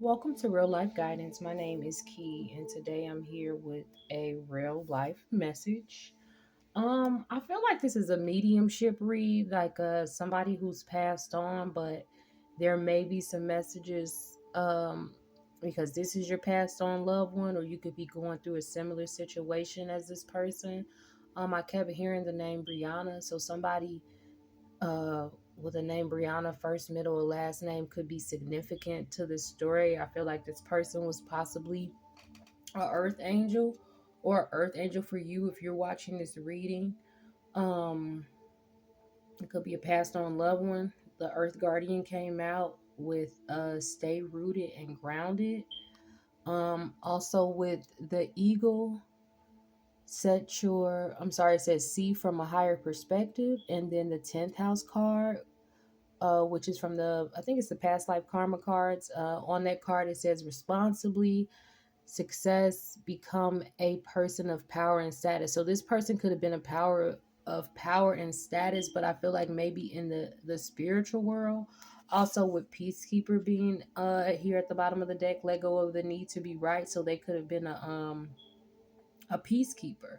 Welcome to Real Life Guidance. My name is Key, and today I'm here with a real life message. I feel like this is a mediumship read, like somebody who's passed on, but there may be some messages because this is your passed on loved one, or you could be going through a similar situation as this person. I kept hearing the name Brianna, so somebody uh, with the name Brianna, first, middle, or last name could be significant to this story. I feel like this person was possibly a earth angel or earth angel for you if you're watching this reading. Um, it could be a passed on loved one. The earth guardian came out with stay rooted and grounded. Also with the eagle, it says see from a higher perspective. And then the 10th house card, which is from I think it's the past life karma cards. On that card, it says responsibly, success, become a person of power and status. So this person could have been a power and status, but I feel like maybe in the spiritual world. Also with peacekeeper being here at the bottom of the deck, let go of the need to be right. So they could have been a peacekeeper.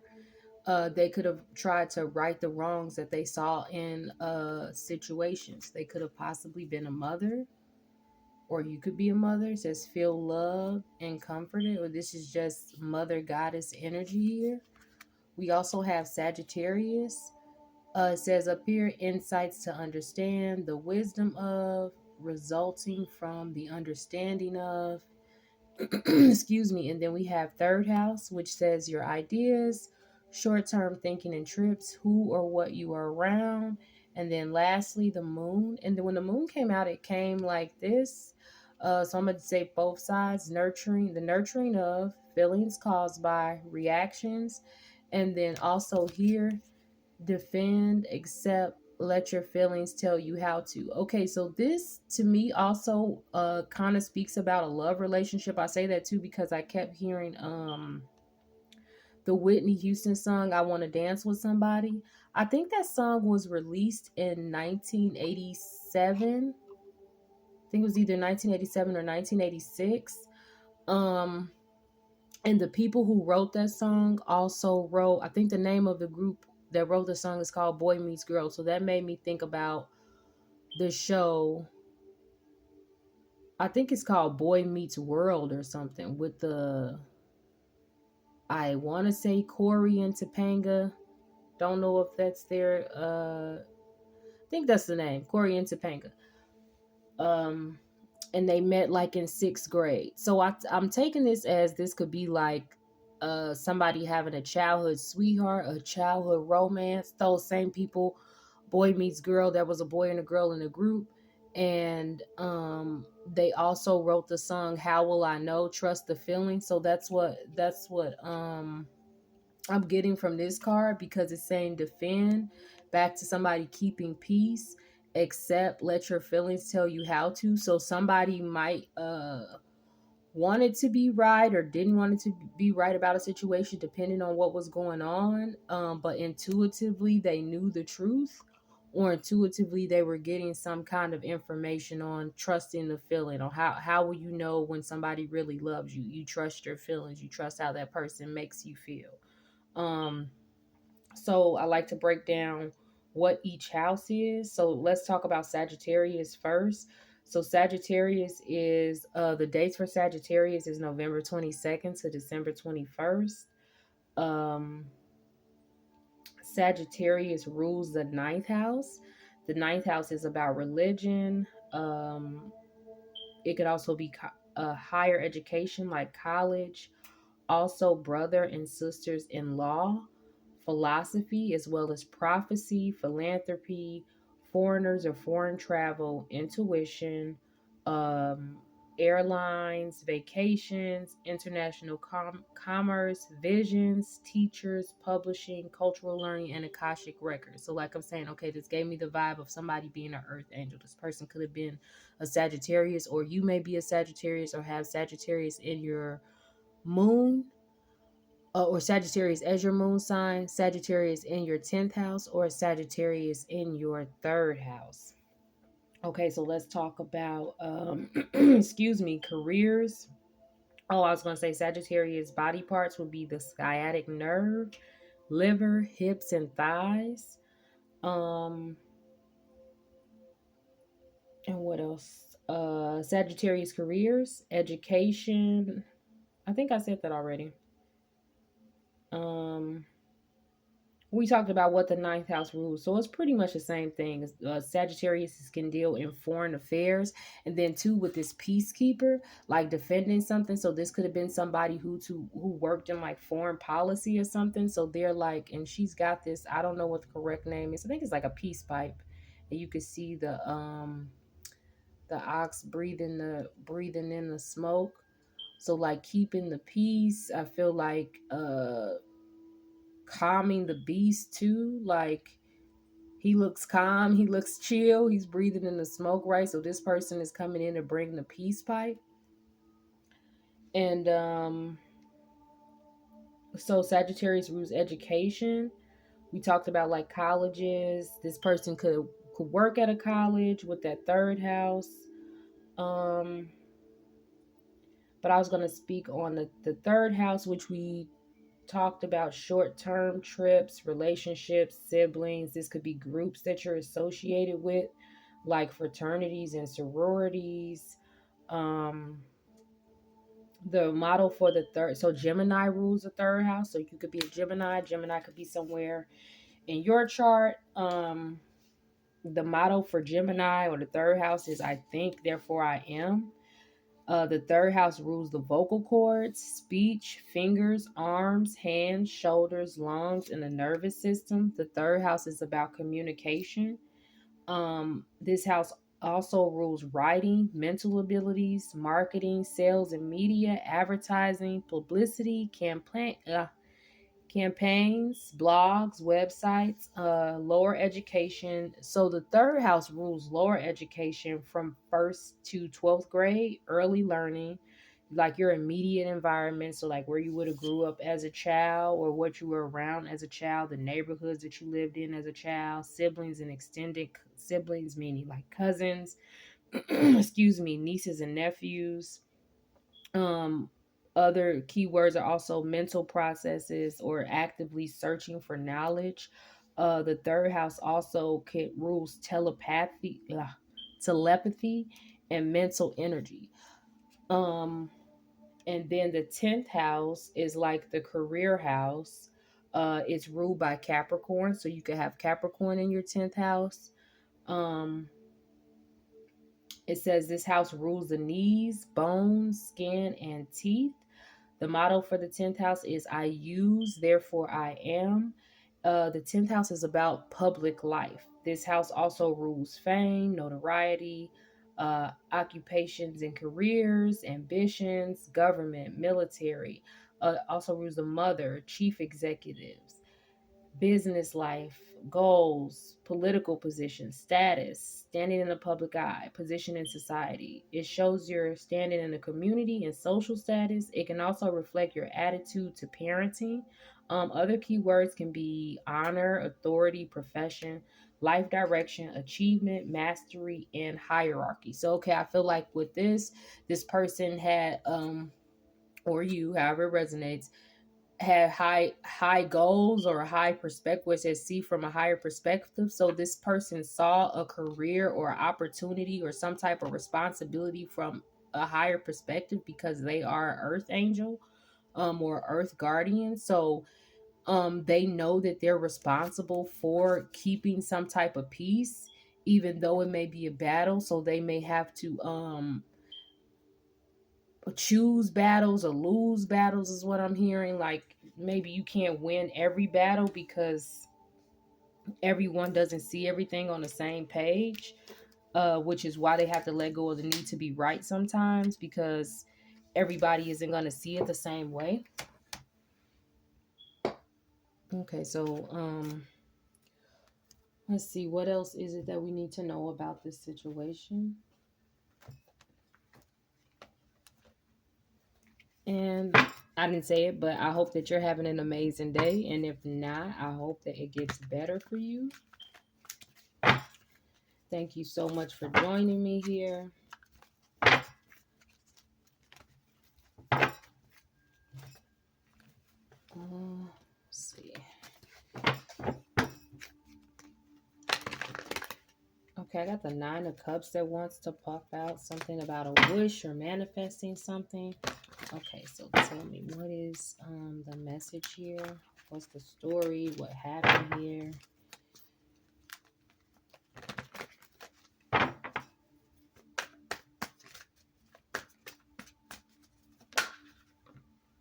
They could have tried to right the wrongs that they saw in situations. They could have possibly been a mother, or you could be a mother. It says feel loved and comforted, or this is just mother goddess energy here. We also have Sagittarius. It says up here, insights to understand, the wisdom of, resulting from the understanding of. Excuse me. And then we have third house, which says your ideas, short-term thinking and trips, who or what you are around. And then lastly, the moon. And then when the moon came out, it came like this. So I'm going to say both sides, nurturing, the nurturing of feelings caused by reactions. And then also here, defend, accept, let your feelings tell you how to. Okay, so this to me also kind of speaks about a love relationship. I say that too because I kept hearing the Whitney Houston song I Want to Dance with Somebody. I think that song was released in 1987. I think it was either 1987 or 1986. Um and the people who wrote that song also wrote, I think the name of the group that wrote the song is called Boy Meets Girl. So that made me think about the show. I think it's called Boy Meets World or something with I want to say Corey and Topanga. Don't know if that's their, I think that's the name, Corey and Topanga. Um, and they met like in sixth grade. So I'm taking this as this could be like somebody having a childhood sweetheart, a childhood romance. Those same people, boy meets girl. There was a boy and a girl in a group, and they also wrote the song "How Will I Know?" Trust the feeling. So that's what I'm getting from this card, because it's saying defend, back to somebody keeping peace, accept, let your feelings tell you how to. So somebody might want it to be right or didn't want it to be right about a situation depending on what was going on. But intuitively they knew the truth, or intuitively they were getting some kind of information on trusting the feeling, or how will you know when somebody really loves you? You trust your feelings, you trust how that person makes you feel. um so I like to break down what each house is. So let's talk about Sagittarius first. So Sagittarius is the dates for Sagittarius is November 22nd to December 21st. Um Sagittarius rules the ninth house. The ninth house is about religion. It could also be higher education like college, also brother and sisters in law, philosophy, as well as prophecy, philanthropy, foreigners or foreign travel, intuition, um, airlines, vacations, international commerce, visions, teachers, publishing, cultural learning, and Akashic records. So, like I'm saying, okay, this gave me the vibe of somebody being an earth angel. This person could have been a Sagittarius, or you may be a Sagittarius or have Sagittarius in your moon, or Sagittarius as your moon sign, Sagittarius in your 10th house, or Sagittarius in your third house. Okay, so let's talk about, excuse me, careers. Oh, I was going to say Sagittarius body parts would be the sciatic nerve, liver, hips, and thighs. Um, and what else? Sagittarius careers, education. I think I said that already. Um, we talked about what the ninth house rules, so it's pretty much the same thing. Sagittarius can deal in foreign affairs, and then too with this peacekeeper, like defending something. So this could have been somebody who worked in like foreign policy or something. So they're like, and she's got this. I don't know what the correct name is. I think it's like a peace pipe, and you can see the ox breathing in the smoke. So like keeping the peace. I feel like calming the beast too, like he looks calm, he looks chill, he's breathing in the smoke, right? So this person is coming in to bring the peace pipe. And so Sagittarius rules education. We talked about like colleges. This person could work at a college with that third house. um but I was going to speak on the third house, which we talked about: short-term trips, relationships, siblings. This could be groups that you're associated with, like fraternities and sororities. Um, the model for the third, so Gemini rules the third house. So you could be a Gemini. Gemini could be somewhere in your chart. The model for Gemini or the third house is I think, therefore I am. The third house rules the vocal cords, speech, fingers, arms, hands, shoulders, lungs, and the nervous system. The third house is about communication. This house also rules writing, mental abilities, marketing, sales and media, advertising, publicity, campaigns, blogs, websites, lower education. So the third house rules lower education from first to 12th grade, early learning, like your immediate environment. So like where you would have grew up as a child or what you were around as a child, the neighborhoods that you lived in as a child, siblings and extended siblings, meaning like cousins, excuse me, nieces and nephews. um, Other keywords are also mental processes or actively searching for knowledge. The third house also rules telepathy, and mental energy. Um, and then the 10th house is like the career house. It's ruled by Capricorn, so you could have Capricorn in your 10th house. Um, it says this house rules the knees, bones, skin, and teeth. The motto for the 10th house is I use, therefore I am. The 10th house is about public life. This house also rules fame, notoriety, occupations and careers, ambitions, government, military. Also rules the mother, chief executives, business life, goals, political position, status, standing in the public eye, position in society. It shows your standing in the community and social status. It can also reflect your attitude to parenting. Other keywords can be honor, authority, profession, life direction, achievement, mastery, and hierarchy. So, okay, I feel like with this person had, or you, however it resonates, have high goals or a high perspective, which is see from a higher perspective. So this person saw a career or opportunity or some type of responsibility from a higher perspective because they are an earth angel, or earth guardian. So they know that they're responsible for keeping some type of peace, even though it may be a battle. So they may have to choose battles or lose battles, is what I'm hearing. Like maybe you can't win every battle because everyone doesn't see everything on the same page, which is why they have to let go of the need to be right sometimes, because everybody isn't going to see it the same way. Okay, so let's see, what else is it that we need to know about this situation? And I didn't say it, but I hope that you're having an amazing day. And if not, I hope that it gets better for you. Thank you so much for joining me here. Let's see. Okay, I got the 9 of Cups that wants to pop out. Something about a wish or manifesting something. Okay, so tell me, what is the message here? What's the story? What happened here?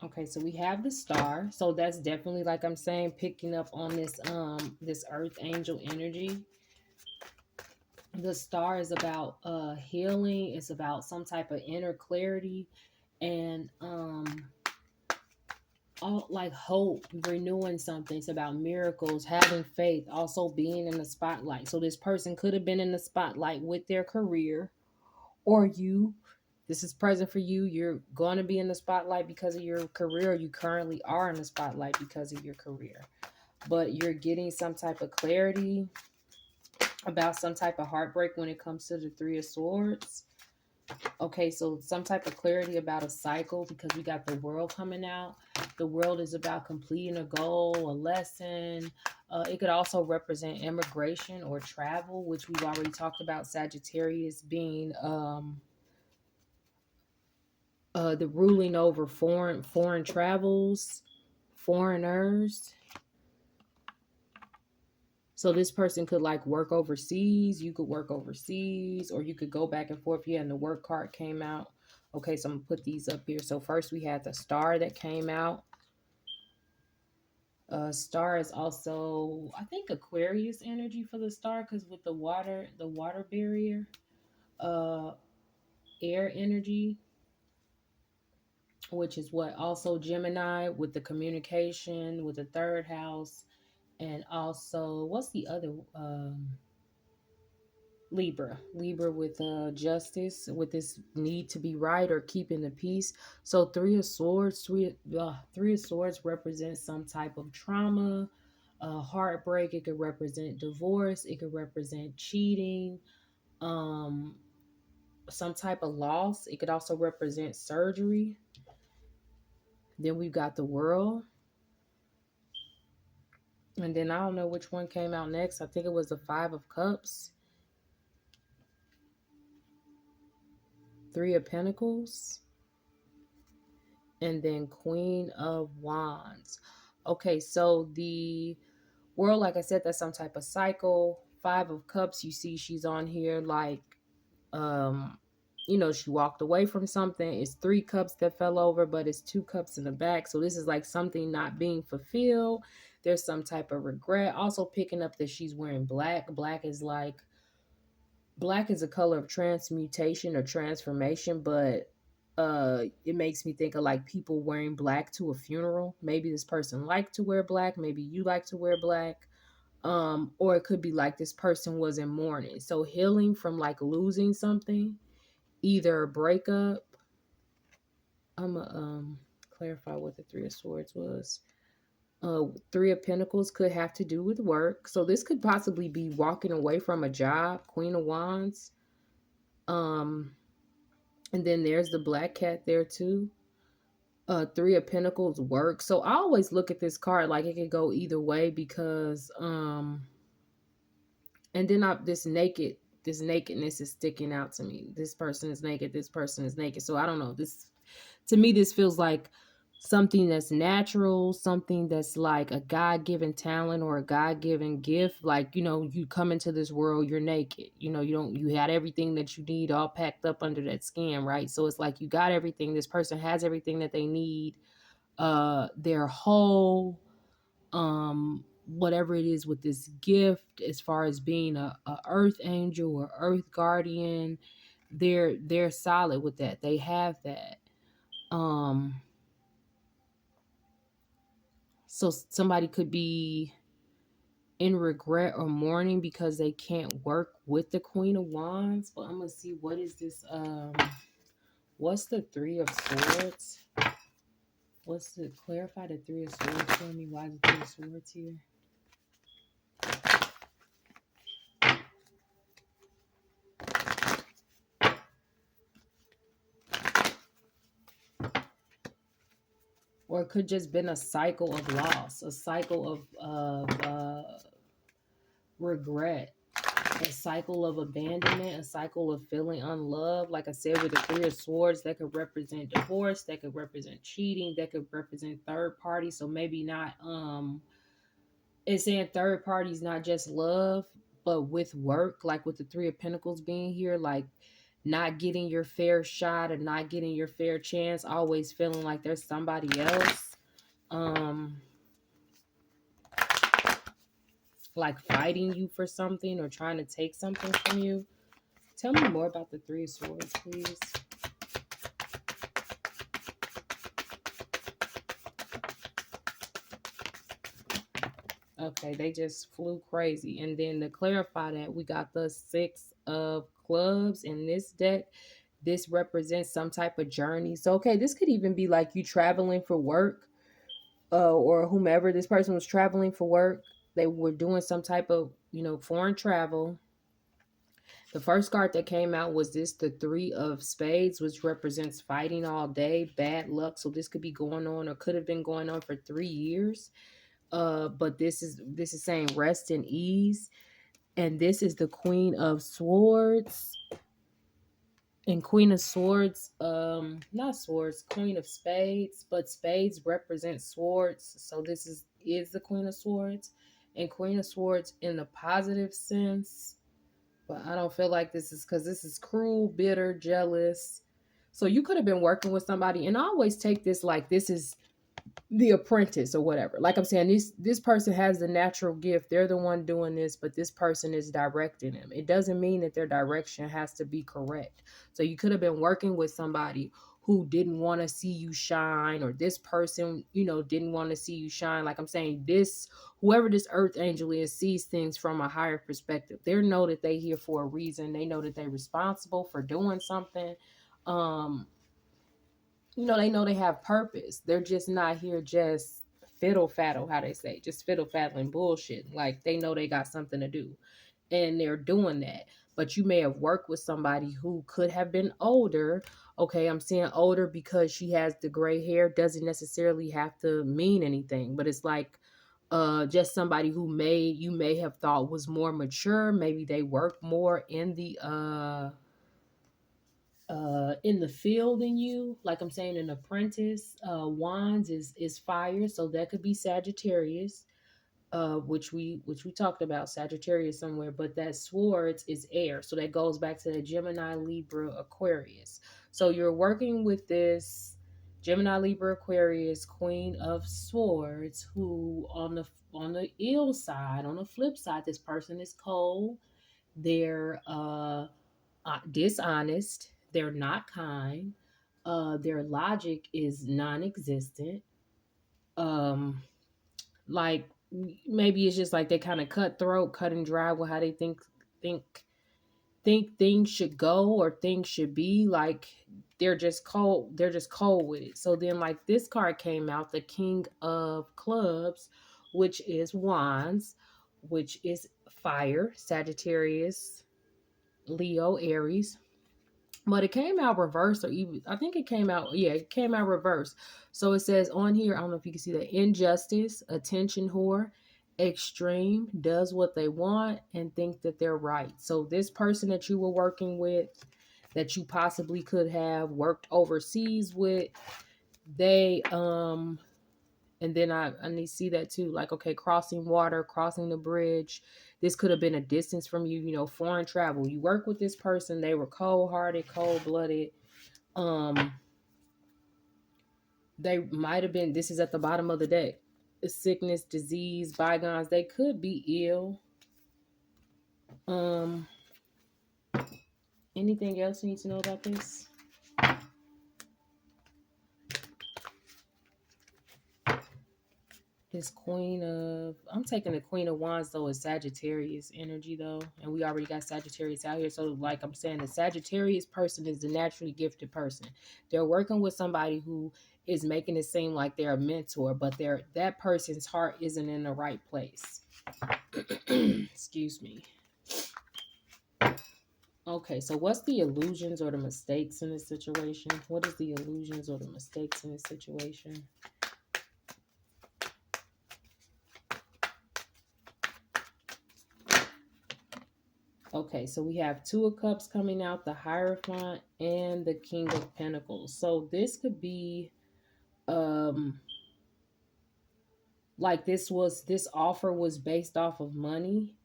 Okay, so we have the Star. So that's definitely, like I'm saying, picking up on this earth angel energy. The Star is about healing. It's about some type of inner clarity and all like hope, renewing something. It's about miracles, having faith, also being in the spotlight. So this person could have been in the spotlight with their career, or you. This is present for you. You're going to be in the spotlight because of your career. You currently are in the spotlight because of your career. But you're getting some type of clarity about some type of heartbreak when it comes to the 3 of Swords. Okay, so some type of clarity about a cycle because we got the World coming out. The World is about completing a goal, a lesson. It could also represent immigration or travel, which we've already talked about Sagittarius being the ruling over foreign travels, foreigners. So this person could like work overseas. You could work overseas, or you could go back and forth. Yeah, and the work card came out. Okay, so I'm gonna put these up here. So first we had the Star that came out. Star is also, I think, Aquarius energy for the Star, because with the water barrier, uh, air energy, which is what also Gemini with the communication with the 3rd house, and also what's the other Libra with justice, with this need to be right or keeping the peace. So 3 of Swords, 3 of Swords represents some type of trauma, heartbreak. It could represent divorce. It could represent cheating, um, some type of loss. It could also represent surgery. Then we've got the World. And then I don't know which one came out next. I think it was the 5 of Cups, 3 of Pentacles, and then Queen of Wands. Okay, so the World, like I said, that's some type of cycle. 5 of Cups, you see she's on here like, she walked away from something. It's 3 cups that fell over, but it's 2 cups in the back. So this is like something not being fulfilled. There's some type of regret. Also picking up that she's wearing black. Black is a color of transmutation or transformation, but it makes me think of like people wearing black to a funeral. Maybe this person liked to wear black, maybe you like to wear black. Or it could be like this person was in mourning. So healing from like losing something, either a breakup. I'm gonna clarify what the 3 of Swords was. 3 of Pentacles could have to do with work. So this could possibly be walking away from a job. Queen of Wands. And then there's the black cat there too. 3 of Pentacles, work. So I always look at this card like it could go either way because and then this nakedness is sticking out to me. This person is naked, this person is naked. So I don't know. This, to me, this feels like something that's natural, something that's like a God-given talent or a God-given gift. Like, you come into this world, you're naked. You had everything that you need all packed up under that skin, right? So it's like you got everything. This person has everything that they need. They're whole. Whatever it is with this gift, as far as being a earth angel or earth guardian, they're solid with that. They have that. So somebody could be in regret or mourning because they can't work with the Queen of Wands. But I'm gonna see, what is this? What's the 3 of Swords? Clarify the 3 of Swords for me? Why is the 3 of Swords here? or it could just been a cycle of loss, a cycle of regret, a cycle of abandonment, a cycle of feeling unloved. Like I said, with the Three of Swords, that could represent divorce, that could represent cheating, that could represent third party. So maybe not it's saying third parties, not just love, but with work, like with the Three of Pentacles being here, like not getting your fair shot or not getting your fair chance, always feeling like there's somebody else. Like fighting you for something or trying to take something from you. Tell me more about the Three of Swords, please. Okay, they just flew crazy. And then to clarify that, we got the Six of Clubs in this deck. This represents some type of journey. So, okay, this could even be like you traveling for work, or whomever this person was traveling for work. They were doing some type of, foreign travel. The first card that came out was the Three of Spades, which represents fighting all day, bad luck. So this could be going on or could have been going on for 3 years. But this is saying rest and ease. And this is the Queen of Swords. And Queen of Swords, not swords, Queen of Spades, but spades represent swords. So this is the Queen of Swords. And Queen of Swords in the positive sense. But I don't feel like this is, because this is cruel, bitter, jealous. So you could have been working with somebody, and I always take this like this is the apprentice or whatever. Like I'm saying, this person has the natural gift. They're the one doing this, but this person is directing them. It doesn't mean that their direction has to be correct. So you could have been working with somebody who didn't want to see you shine, or this person, didn't want to see you shine. Like I'm saying, whoever this earth angel is sees things from a higher perspective. They know that they here for a reason. They know that they're responsible for doing something. They know they have purpose. They're just not here just fiddle faddle, how they say, just fiddle faddling bullshit. Like they know they got something to do and they're doing that. But you may have worked with somebody who could have been older. Okay, I'm saying older because she has the gray hair doesn't necessarily have to mean anything, but it's like just somebody who you may have thought was more mature. Maybe they work more in the field than you. Like I'm saying, an apprentice. Wands is fire, so that could be Sagittarius, which we talked about Sagittarius somewhere. But that Swords is air, so that goes back to the Gemini, Libra, Aquarius. So you're working with this Gemini, Libra, Aquarius, Queen of Swords, who on the ill side, on the flip side, this person is cold. They're dishonest. They're not kind. Their logic is non-existent. Um, like maybe it's just like they kind of cutthroat, cut and dry with how they think think things should go or things should be. Like they're just cold. They're just cold with it. So then, like this card came out, the King of Clubs, which is Wands, which is fire, Sagittarius, Leo, Aries. But it came out reverse, or even I think it came out, yeah, it came out reverse. So it says on here, I don't know if you can see that: injustice, attention whore, extreme, does what they want and think that they're right. So this person that you were working with, that you possibly could have worked overseas with, they and then I need to see that too. Like, okay, crossing water, crossing the bridge. This could have been a distance from you, foreign travel. You work with this person, they were cold-hearted, cold-blooded. They might have been, this is at the bottom of the deck. Sickness, disease, bygones, they could be ill. Anything else you need to know about this? This I'm taking the Queen of Wands though as Sagittarius energy though, and we already got Sagittarius out here. So like I'm saying, the Sagittarius person is the naturally gifted person. They're working with somebody who is making it seem like they're a mentor, but that person's heart isn't in the right place. Excuse me. Okay, so what's the illusions or the mistakes in this situation? What is the illusions or the mistakes in this situation? Okay, so we have Two of Cups coming out, the Hierophant, and the King of Pentacles. So this could be um like this offer was based off of money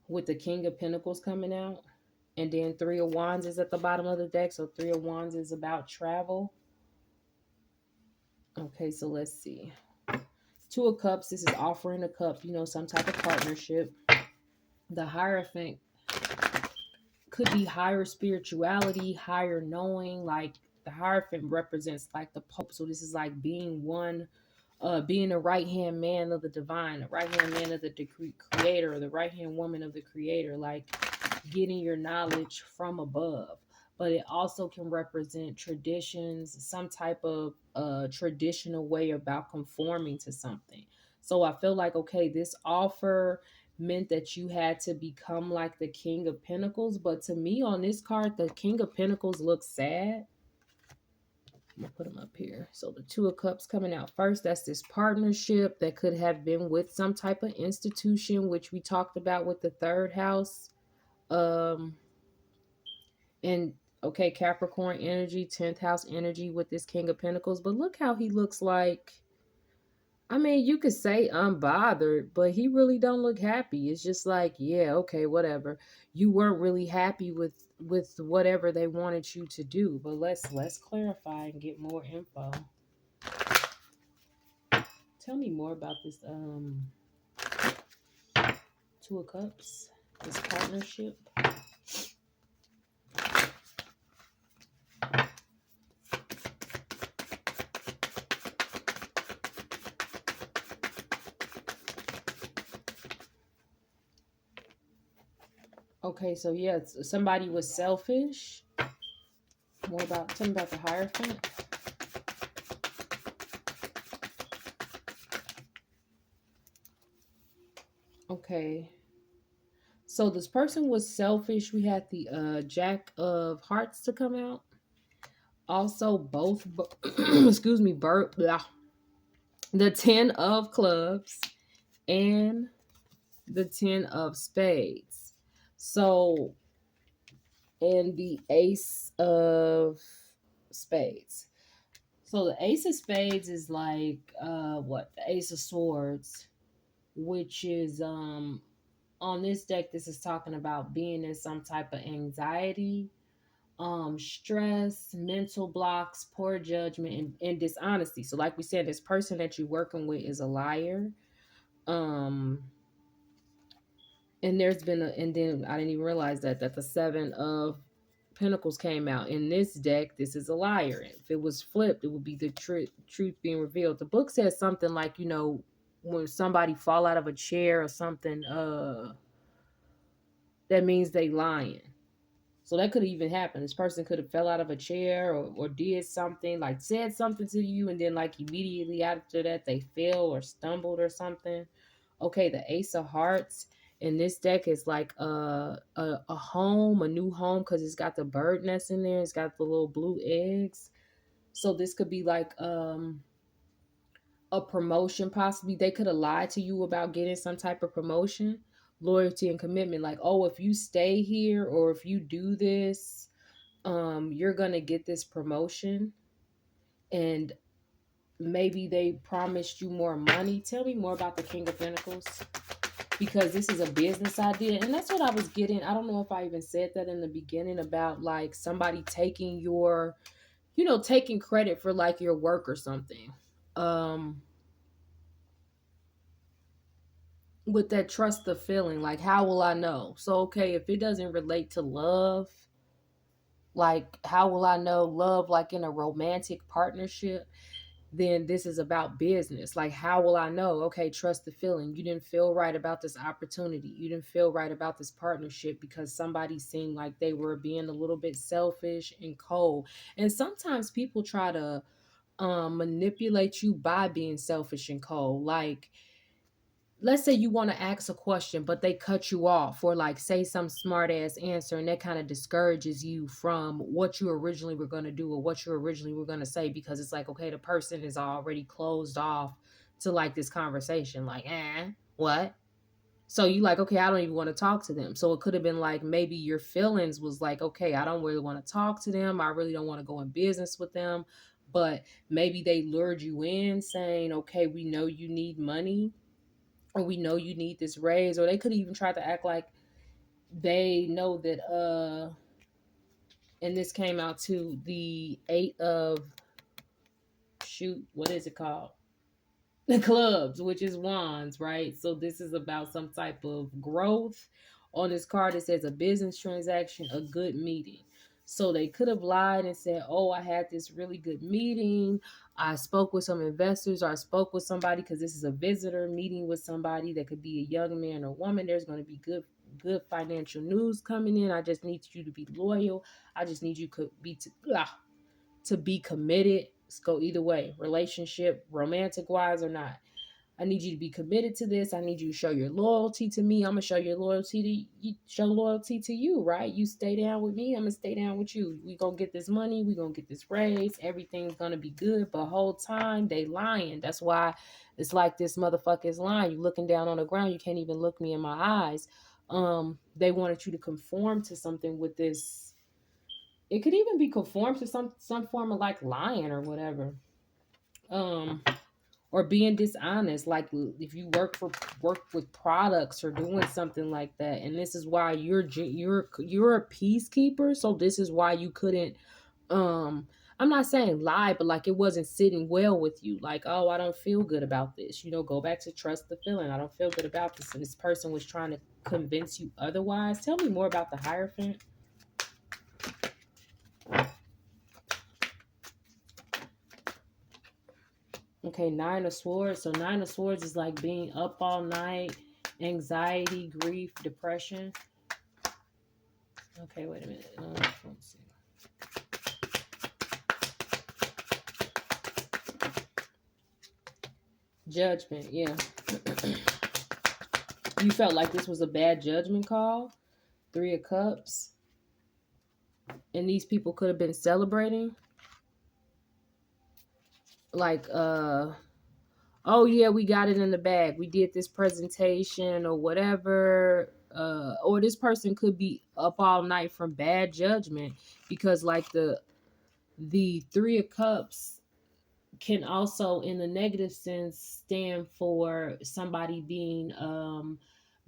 with the King of Pentacles coming out. And then Three of Wands is at the bottom of the deck. So Three of Wands is about travel. Okay, so let's see. Two of Cups, this is offering a cup, some type of partnership. The Hierophant could be higher spirituality, higher knowing. Like the Hierophant represents like the Pope. So this is like being one, being a right hand man of the divine, a right hand man of the creator, or the right hand woman of the creator, like getting your knowledge from above. But it also can represent traditions, some type of traditional way about conforming to something. So I feel like, okay, this offer meant that you had to become like the King of Pentacles. But to me, on this card, the King of Pentacles looks sad. I'm gonna put them up here. So the Two of Cups coming out first. That's this partnership that could have been with some type of institution, which we talked about with the third house. Um, and okay, Capricorn energy, 10th house energy with this King of Pentacles. But look how he looks like. I mean, you could say unbothered, but he really don't look happy. It's just like, yeah, okay, whatever. You weren't really happy with whatever they wanted you to do. But let's clarify and get more info. Tell me more about this Two of Cups, this partnership. Okay, so yeah, somebody was selfish. Tell me about the Hierophant. Okay. So this person was selfish. We had the Jack of Hearts to come out. Also, both, excuse me, the 10 of Clubs and the 10 of Spades. So, and the Ace of Spades. So the Ace of Spades is like what? The Ace of Swords, which is on this deck, this is talking about being in some type of anxiety, stress, mental blocks, poor judgment, and dishonesty. So like we said, this person that you're working with is a liar. um and there's been and then I didn't even realize that the 7 of Pentacles came out in this deck. This is a liar. If it was flipped, it would be the truth being revealed. The book says something like, when somebody fall out of a chair or something, that means they lying. So that could even happen. This person could have fell out of a chair, or did something, like said something to you, and then like immediately after that they fell or stumbled or something. Okay, the Ace of Hearts in this deck is like a home, a new home, because it's got the bird nest in there. It's got the little blue eggs. So this could be like a promotion. Possibly they could have lied to you about getting some type of promotion. Loyalty and commitment, like, oh, if you stay here or if you do this, you're gonna get this promotion. And maybe they promised you more money. Tell me more about the King of Pentacles, because this is a business idea. And that's what I was getting. I don't know if I even said that in the beginning about like somebody taking your, taking credit for like your work or something. With that trust the feeling, like, how will I know? So okay, if it doesn't relate to love, like, how will I know love, like in a romantic partnership? Then this is about business. Like, how will I know? Okay, trust the feeling. You didn't feel right about this opportunity. You didn't feel right about this partnership because somebody seemed like they were being a little bit selfish and cold. And sometimes people try to manipulate you by being selfish and cold. Like, let's say you want to ask a question, but they cut you off or like say some smart ass answer, and that kind of discourages you from what you originally were going to do or what you originally were going to say, because it's like, okay, the person is already closed off to like this conversation. Like, what? So you like, okay, I don't even want to talk to them. So it could have been like, maybe your feelings was like, okay, I don't really want to talk to them. I really don't want to go in business with them. But maybe they lured you in saying, okay, we know you need money, or we know you need this raise. Or they could even try to act like they know that, and this came out to the eight of, shoot, what is it called? The clubs, which is wands, right? So this is about some type of growth. On this card, it says a business transaction, a good meeting. So they could have lied and said, oh, I had this really good meeting. I spoke with some investors, or I spoke with somebody, because this is a visitor meeting with somebody that could be a young man or woman. There's going to be good financial news coming in. I just need you to be loyal. I just need you to be committed. Let's go either way, relationship, romantic wise or not. I need you to be committed to this. I need you to show your loyalty to me. I'm gonna show your loyalty to you, show loyalty to you, right? You stay down with me, I'm gonna stay down with you. We gonna get this money, we gonna get this raise, everything's gonna be good. But whole time they lying. That's why it's like this motherfucker is lying. You looking down on the ground, you can't even look me in my eyes. They wanted you to conform to something with this. It could even be conform to some form of like lying or whatever. Um, or being dishonest, like if you work with products or doing something like that. And this is why you're a peacekeeper. So this is why you couldn't, I'm not saying lie, but like it wasn't sitting well with you. Like, oh, I don't feel good about this. Go back to trust the feeling. I don't feel good about this. And this person was trying to convince you otherwise. Tell me more about the Hierophant. Okay, Nine of Swords. So Nine of Swords is like being up all night, anxiety, grief, depression. Okay, wait a minute. Let's see. Judgment, yeah. You felt like this was a bad judgment call. Three of Cups. And these people could have been celebrating. Like, oh yeah, we got it in the bag. We did this presentation or whatever. Or this person could be up all night from bad judgment, because like the Three of Cups can also, in the negative sense, stand for somebody being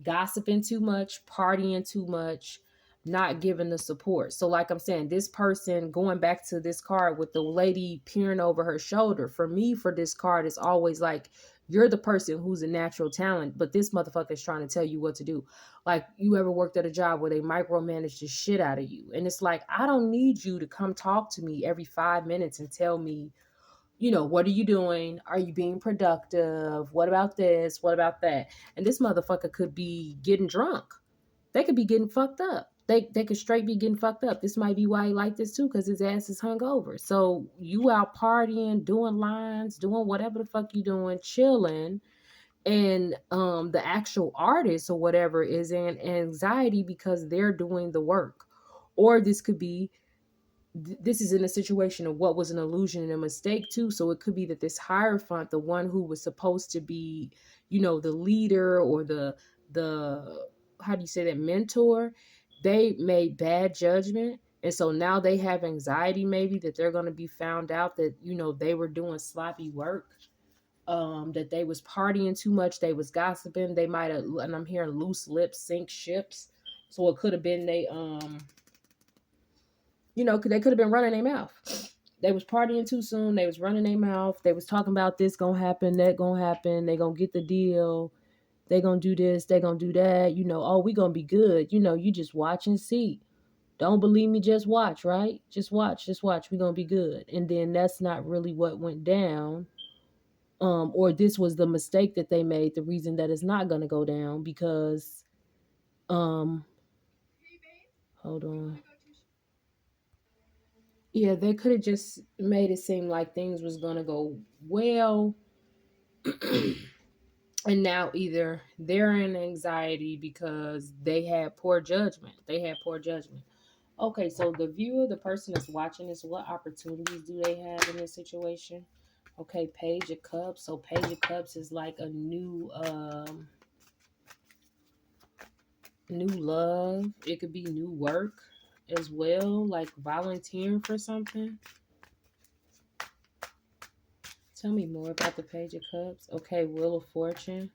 gossiping too much, partying too much, not giving the support. So like I'm saying, this person, going back to this card with the lady peering over her shoulder, for me, for this card, it's always like you're the person who's a natural talent, but this motherfucker is trying to tell you what to do. Like, you ever worked at a job where they micromanage the shit out of you, and it's like, I don't need you to come talk to me every 5 minutes and tell me, what are you doing? Are you being productive? What about this? What about that? And this motherfucker could be getting drunk. They could be getting fucked up. They could straight be getting fucked up. This might be why he like this too, because his ass is hungover. So you out partying, doing lines, doing whatever the fuck you doing, chilling, and the actual artist or whatever is in anxiety because they're doing the work. Or this could be, this is in a situation of what was an illusion and a mistake too. So it could be that this Hierophant, the one who was supposed to be, the leader, or the how do you say that, mentor, they made bad judgment. And so now they have anxiety, maybe that they're going to be found out that, they were doing sloppy work, that they was partying too much, they was gossiping, they might have, and I'm hearing loose lips sink ships. So it could have been they could have been running their mouth. They was partying too soon. They was running their mouth. They was talking about this gonna happen, that gonna happen. They gonna get the deal. They gonna do this. They gonna do that. Oh, we gonna be good. You just watch and see. Don't believe me, just watch, right? Just watch. We gonna be good. And then that's not really what went down. Or this was the mistake that they made, the reason that it's not gonna go down, because hold on. Yeah, they could have just made it seem like things was gonna go well. And now either they're in anxiety because they had poor judgment. Okay, so the viewer, the person that's watching this, what opportunities do they have in this situation? Okay, Page of Cups. So Page of Cups is like a new new love. It could be new work as well, like volunteering for something. Tell me more about the Page of Cups. Okay, Wheel of Fortune.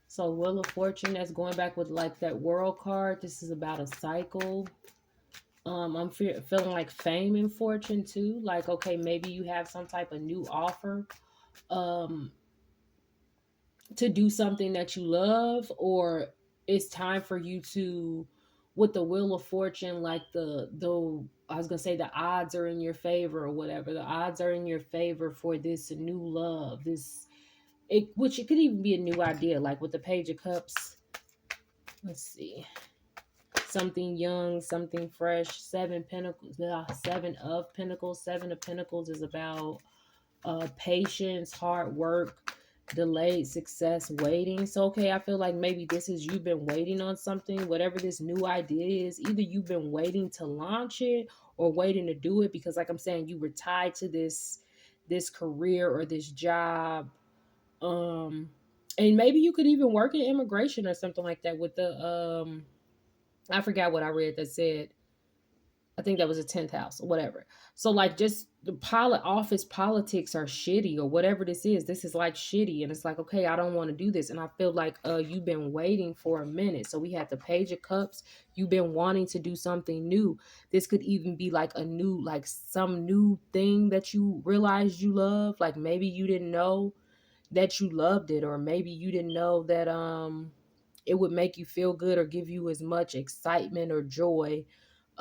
So Wheel of Fortune, that's going back with like that World card. This is about a cycle. I'm feeling like fame and fortune too. Like, okay, maybe you have some type of new offer um, to do something that you love, or it's time for you to, with the Wheel of Fortune, like the I was gonna say the odds are in your favor or whatever. The odds are in your favor for this new love, this it, which it could even be a new idea, like with the Page of Cups. Let's see, something young, something fresh. Seven Pentacles, Seven of Pentacles. Seven of Pentacles is about patience, hard work, delayed success, waiting. So, okay, I feel like maybe this is you've been waiting on something, whatever this new idea is. Either you've been waiting to launch it or waiting to do it because, like I'm saying, you were tied to this career or this job. Um, and maybe you could even work in immigration or something like that with the I forgot what I read that said, I think that was a 10th house or whatever. So like just the office politics are shitty or whatever this is. This is like shitty. And it's like, okay, I don't want to do this. And I feel like you've been waiting for a minute. So we had the Page of Cups. You've been wanting to do something new. This could even be like a new, like some new thing that you realized you love. Like maybe you didn't know that you loved it, or maybe you didn't know that it would make you feel good or give you as much excitement or joy.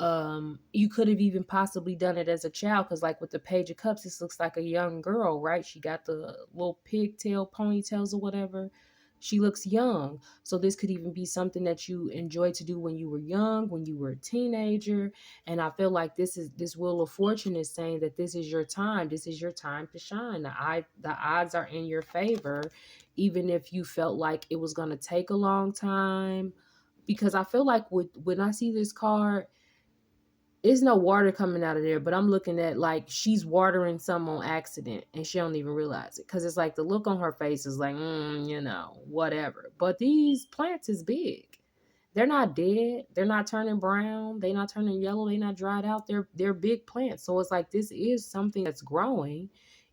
You could have even possibly done it as a child, because like with the Page of Cups, this looks like a young girl, right? She got the little pigtail ponytails or whatever. She looks young. So this could even be something that you enjoyed to do when you were young, when you were a teenager. And I feel like this Wheel of Fortune is saying that this is your time. This is your time to shine. The odds are in your favor, even if you felt like it was gonna take a long time. Because I feel like when I see this card, there's no water coming out of there, but I'm looking at like she's watering some on accident and she don't even realize it, because it's like the look on her face is like, whatever. But these plants is big. They're not dead. They're not turning brown. They're not turning yellow. They're not dried out. They're big plants. So it's like this is something that's growing,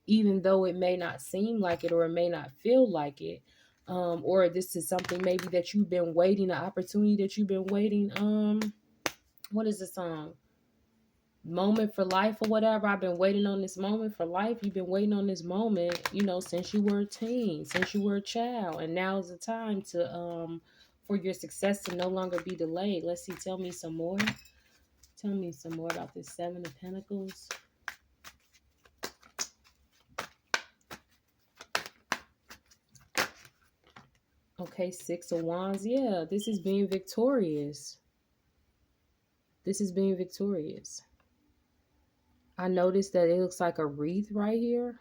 even though it may not seem like it or it may not feel like it. Or this is something maybe that you've been waiting, an opportunity that you've been waiting. What is the song? Moment for life or whatever. I've been waiting on this moment for life. You've been waiting on this moment, since you were a teen, since you were a child, and now is the time to for your success to no longer be delayed. Let's see. Tell me some more. Tell me some more about this Seven of Pentacles. Okay, Six of Wands. Yeah, this is being victorious. This is being victorious. I noticed that it looks like a wreath right here.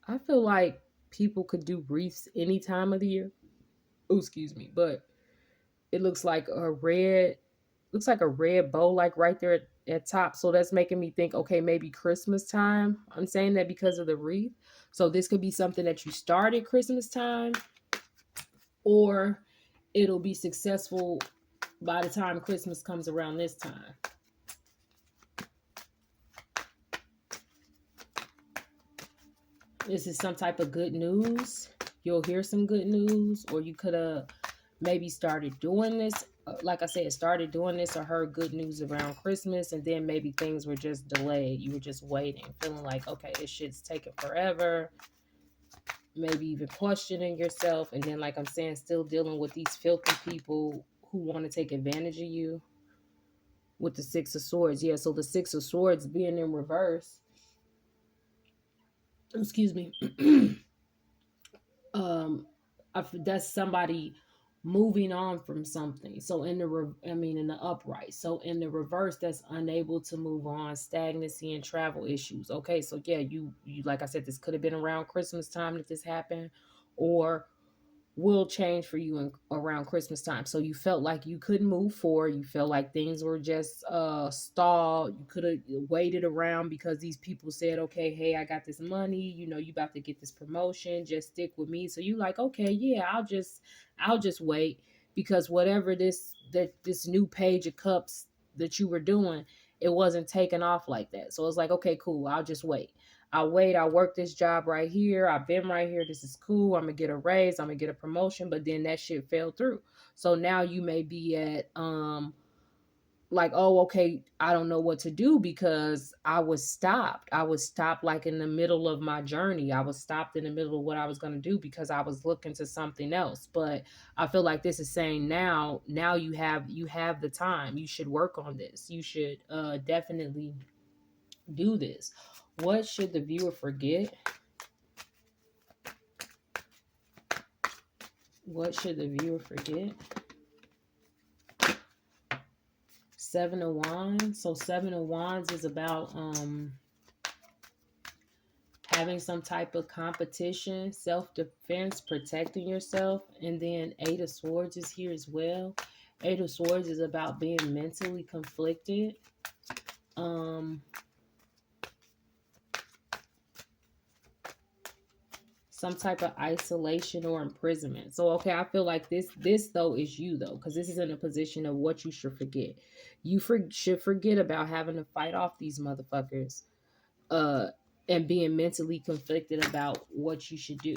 I feel like people could do wreaths any time of the year. Oh, excuse me, but it looks like a red bow, like right there at top. So that's making me think, okay, maybe Christmas time. I'm saying that because of the wreath. So this could be something that you started Christmas time, or it'll be successful by the time Christmas comes around this time. This is some type of good news. You'll hear some good news, or you could have maybe started doing this. Like I said, started doing this or heard good news around Christmas, and then maybe things were just delayed. You were just waiting, feeling like, okay, this shit's taking forever. Maybe even questioning yourself. And then, like I'm saying, still dealing with these filthy people who want to take advantage of you with the Six of Swords. Yeah, so the Six of Swords being in reverse. Excuse me. That's somebody moving on from something. So in the upright. So in the reverse, that's unable to move on, stagnancy and travel issues. Okay, so yeah, you like I said, this could have been around Christmas time that this happened, or will change for you around Christmas time. So you felt like you couldn't move forward. You felt like things were just stalled. You could have waited around because these people said, okay, hey, I got this money. You about to get this promotion. Just stick with me. So you like, okay, yeah, I'll just wait. because whatever this new page of cups that you were doing, it wasn't taken off like that. So it's like, okay, cool, I'll just wait. I'll wait. I'll work this job right here. I've been right here. This is cool. I'm gonna get a raise. I'm gonna get a promotion. But then that shit fell through. So now you may be at like, oh, okay, I don't know what to do because I was stopped. I was stopped like in the middle of my journey. I was stopped in the middle of what I was going to do because I was looking to something else. But I feel like this is saying now you have the time. You should work on this. You should definitely do this. What should the viewer forget? What should the viewer forget? Seven of Wands. So Seven of Wands is about having some type of competition, self-defense, protecting yourself. And then Eight of Swords is here as well. Eight of Swords is about being mentally conflicted. Some type of isolation or imprisonment. So, okay, I feel like this though is you though, because this is in a position of what you should forget. You should forget about having to fight off these motherfuckers. And being mentally conflicted about what you should do.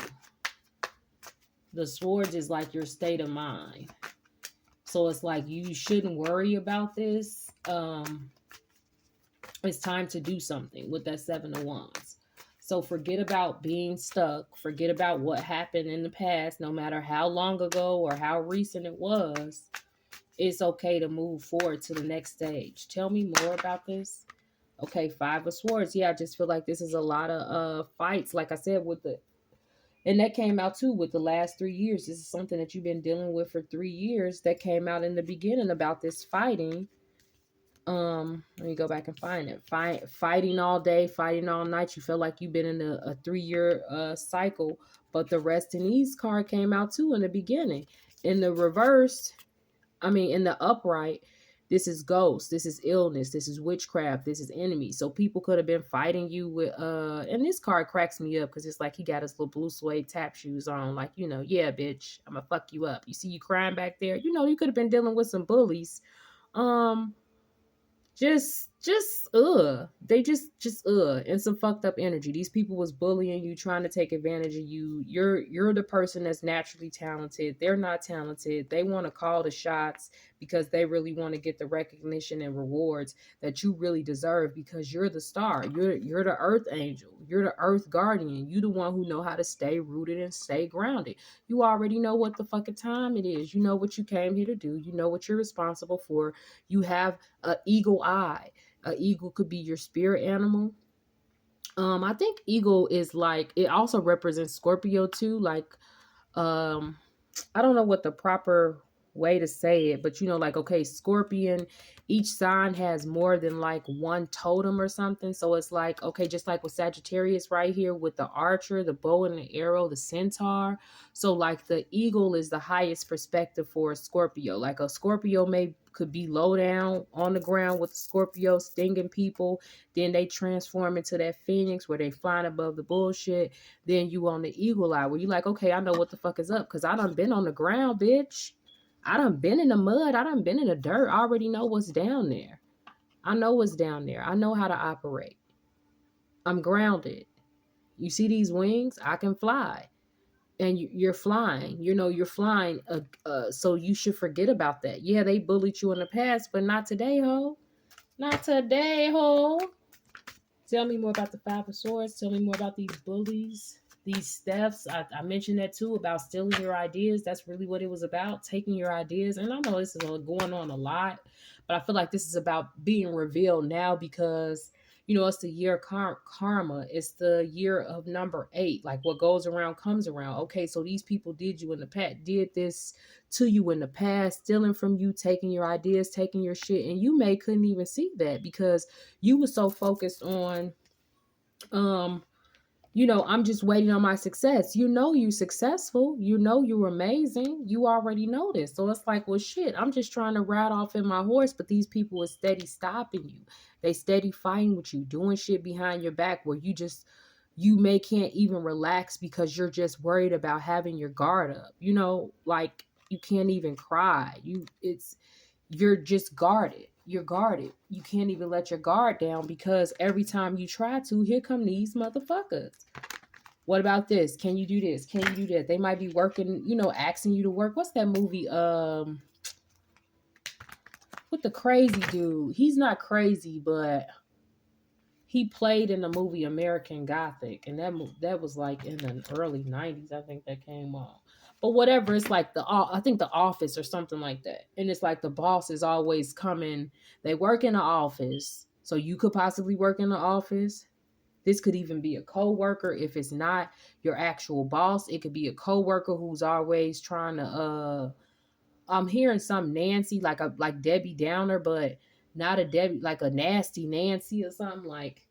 The Swords is like your state of mind. So it's like you shouldn't worry about this. It's time to do something with that Seven of Wands. So forget about being stuck. Forget about what happened in the past, no matter how long ago or how recent it was. It's okay to move forward to the next stage. Tell me more about this. Okay, Five of Swords. Yeah, I just feel like this is a lot of fights. Like I said, and that came out too with the last 3 years. This is something that you've been dealing with for 3 years. That came out in the beginning about this fighting. Let me go back and find it. Fighting all day, fighting all night. You feel like you've been in a 3-year cycle. But the Rest in Ease card came out too in the beginning. In the reverse, in the upright, this is ghost, this is illness, this is witchcraft, this is enemy. So people could have been fighting you with and this card cracks me up because it's like he got his little blue suede tap shoes on, like, yeah, bitch, I'm gonna fuck you up. You see you crying back there, you could have been dealing with some bullies. Just they just and some fucked up energy. These people was bullying you, trying to take advantage of you. You're the person that's naturally talented. They're not talented. They want to call the shots because they really want to get the recognition and rewards that you really deserve because you're the star. You're the earth angel. You're the earth guardian. You the one who know how to stay rooted and stay grounded. You already know what the fucking time it is. You know what you came here to do. You know what you're responsible for. You have an eagle eye. An eagle could be your spirit animal. I think eagle is like, it also represents Scorpio too. Like, I don't know what the proper way to say it, but like, okay, Scorpion, each sign has more than like one totem or something. So it's like, okay, just like with Sagittarius right here with the archer, the bow and the arrow, the centaur. So like the eagle is the highest perspective for a Scorpio. Like a Scorpio could be low down on the ground with Scorpio stinging people. Then they transform into that phoenix where they flying above the bullshit. Then you on the eagle eye where you like, okay, I know what the fuck is up because I done been on the ground, bitch. I done been in the mud. I done been in the dirt. I already know what's down there. I know what's down there. I know how to operate. I'm grounded. You see these wings? I can fly. And you're flying. You're flying. So you should forget about that. Yeah, they bullied you in the past, but not today, ho. Not today, ho. Tell me more about the Five of Swords. Tell me more about these bullies, these thefts. I mentioned that too about stealing your ideas. That's really what it was about, taking your ideas. And I know this is going on a lot, but I feel like this is about being revealed now because, it's the year karma. It's the year of number 8. Like what goes around comes around. Okay, so these people did this to you in the past, stealing from you, taking your ideas, taking your shit. And you couldn't even see that because you were so focused on, I'm just waiting on my success. You successful. You're amazing. You already know this. So it's like, well, shit, I'm just trying to ride off in my horse, but these people are steady stopping you. They steady fighting with you, doing shit behind your back where can't even relax because you're just worried about having your guard up. Like, you can't even cry. You're just guarded. You're guarded. You can't even let your guard down because every time you try to, here come these motherfuckers. What about this? Can you do this? Can you do that? They might be working, asking you to work. What's that movie? With the crazy dude. He's not crazy, but he played in the movie American Gothic, and that was like in the early '90s. I think that came on. But whatever, it's like I think The Office or something like that. And it's like the boss is always coming. They work in the office, so you could possibly work in the office. This could even be a coworker if it's not your actual boss. It could be a coworker who's always trying to. I'm hearing some Nancy like Debbie Downer, but not a Debbie, like a nasty Nancy or something. Like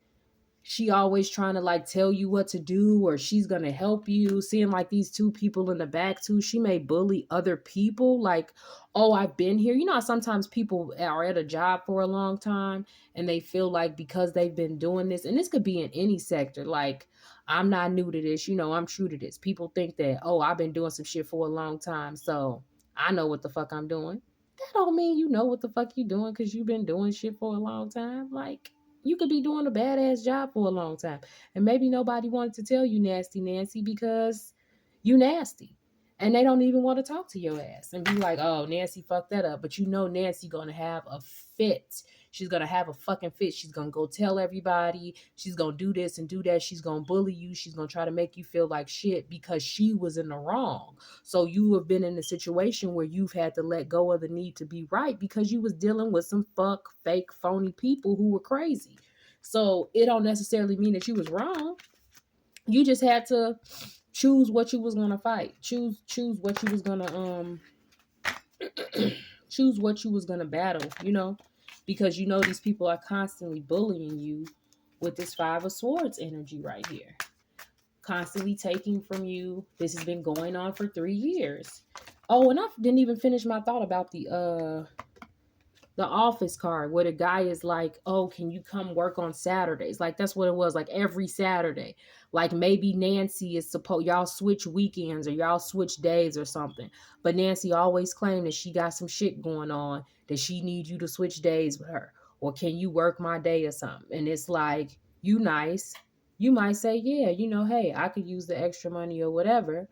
she always trying to like tell you what to do, or she's gonna help you. Seeing like these two people in the back too, she may bully other people. Like, oh, I've been here. You know how sometimes people are at a job for a long time and they feel like because they've been doing this, and this could be in any sector. Like, I'm not new to this. I'm true to this. People think that, oh, I've been doing some shit for a long time, so I know what the fuck I'm doing. That don't mean you know what the fuck you doing because you've been doing shit for a long time. Like, you could be doing a badass job for a long time. And maybe nobody wanted to tell you nasty Nancy because you nasty. And they don't even want to talk to your ass and be like, oh, Nancy fucked that up. But Nancy gonna have a fit. She's gonna have a fucking fit. She's gonna go tell everybody. She's gonna do this and do that. She's gonna bully you. She's gonna try to make you feel like shit because she was in the wrong. So you have been in a situation where you've had to let go of the need to be right because you was dealing with some fake, phony people who were crazy. So it don't necessarily mean that you was wrong. You just had to choose what you was gonna fight. Choose what you was gonna choose what you was gonna battle. Because these people are constantly bullying you with this Five of Swords energy right here. Constantly taking from you. This has been going on for 3 years. Oh, and I didn't even finish my thought about the office card where the guy is like, oh, can you come work on Saturdays? Like, that's what it was, like every Saturday. Like, maybe Nancy is y'all switch weekends or y'all switch days or something. But Nancy always claimed that she got some shit going on, that she needs you to switch days with her. Or can you work my day or something? And it's like, you nice. You might say, yeah, hey, I could use the extra money or whatever.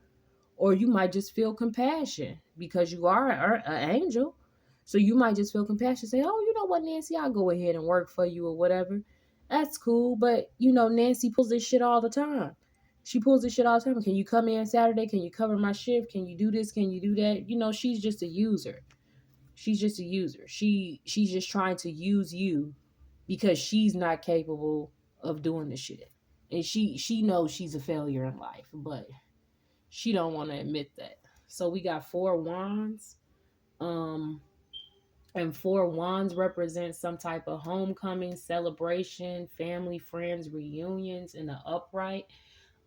Or you might just feel compassion because you are an angel. So you might just feel compassion, say, oh, you know what, Nancy, I'll go ahead and work for you or whatever. That's cool. But, Nancy pulls this shit all the time. She pulls this shit all the time. Can you come in Saturday? Can you cover my shift? Can you do this? Can you do that? She's just a user. She's just a user. She's just trying to use you because she's not capable of doing the shit. And she knows she's a failure in life, but she don't want to admit that. So we got 4 wands. And 4 wands represent some type of homecoming, celebration, family, friends, reunions in the upright.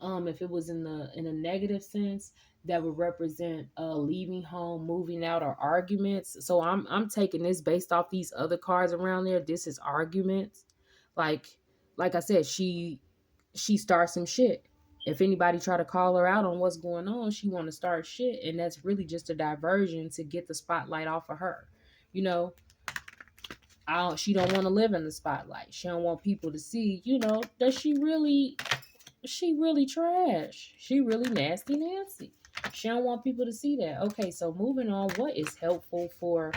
If it was in a negative sense, that would represent leaving home, moving out, or arguments. So I'm taking this based off these other cards around there. This is arguments. Like I said, she starts some shit. If anybody try to call her out on what's going on, she want to start shit, and that's really just a diversion to get the spotlight off of her. She don't want to live in the spotlight. She don't want people to see, that she really trash. She really nasty Nancy. She don't want people to see that. Okay, so moving on, what is helpful for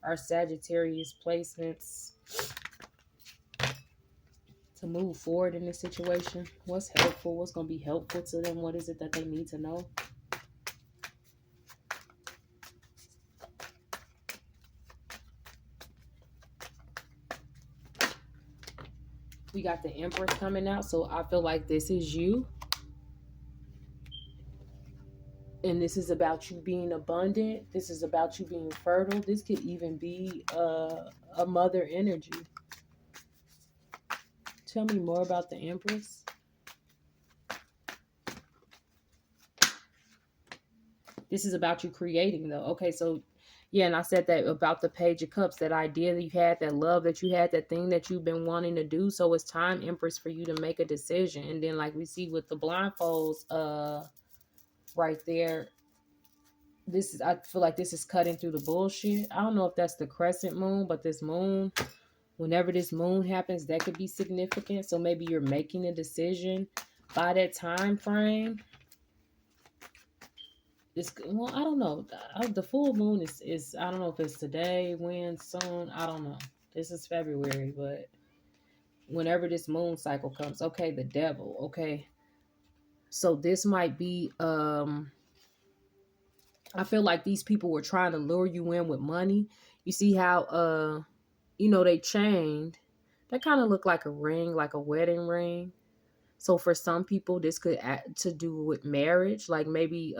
our Sagittarius placements to move forward in this situation? What's helpful? What's going to be helpful to them? What is it that they need to know? We got the Empress coming out, so I feel like this is you. And this is about you being abundant. This is about you being fertile. This could even be a mother energy. Tell me more about the Empress. This is about you creating, though. Okay, so yeah, and I said that about the Page of Cups, that idea that you had, that love that you had, that thing that you've been wanting to do. So it's time, Empress, for you to make a decision. And then like we see with the blindfolds right there, I feel like this is cutting through the bullshit. I don't know if that's the crescent moon, but this moon, whenever this moon happens, that could be significant. So maybe you're making a decision by that time frame. Well, I don't know. The full moon is I don't know if it's today, when, soon. I don't know. This is February, but whenever this moon cycle comes, okay, the devil, okay. So this might be I feel like these people were trying to lure you in with money. You see how they chained. That kind of looked like a ring, like a wedding ring. So for some people, this could act to do with marriage. Like maybe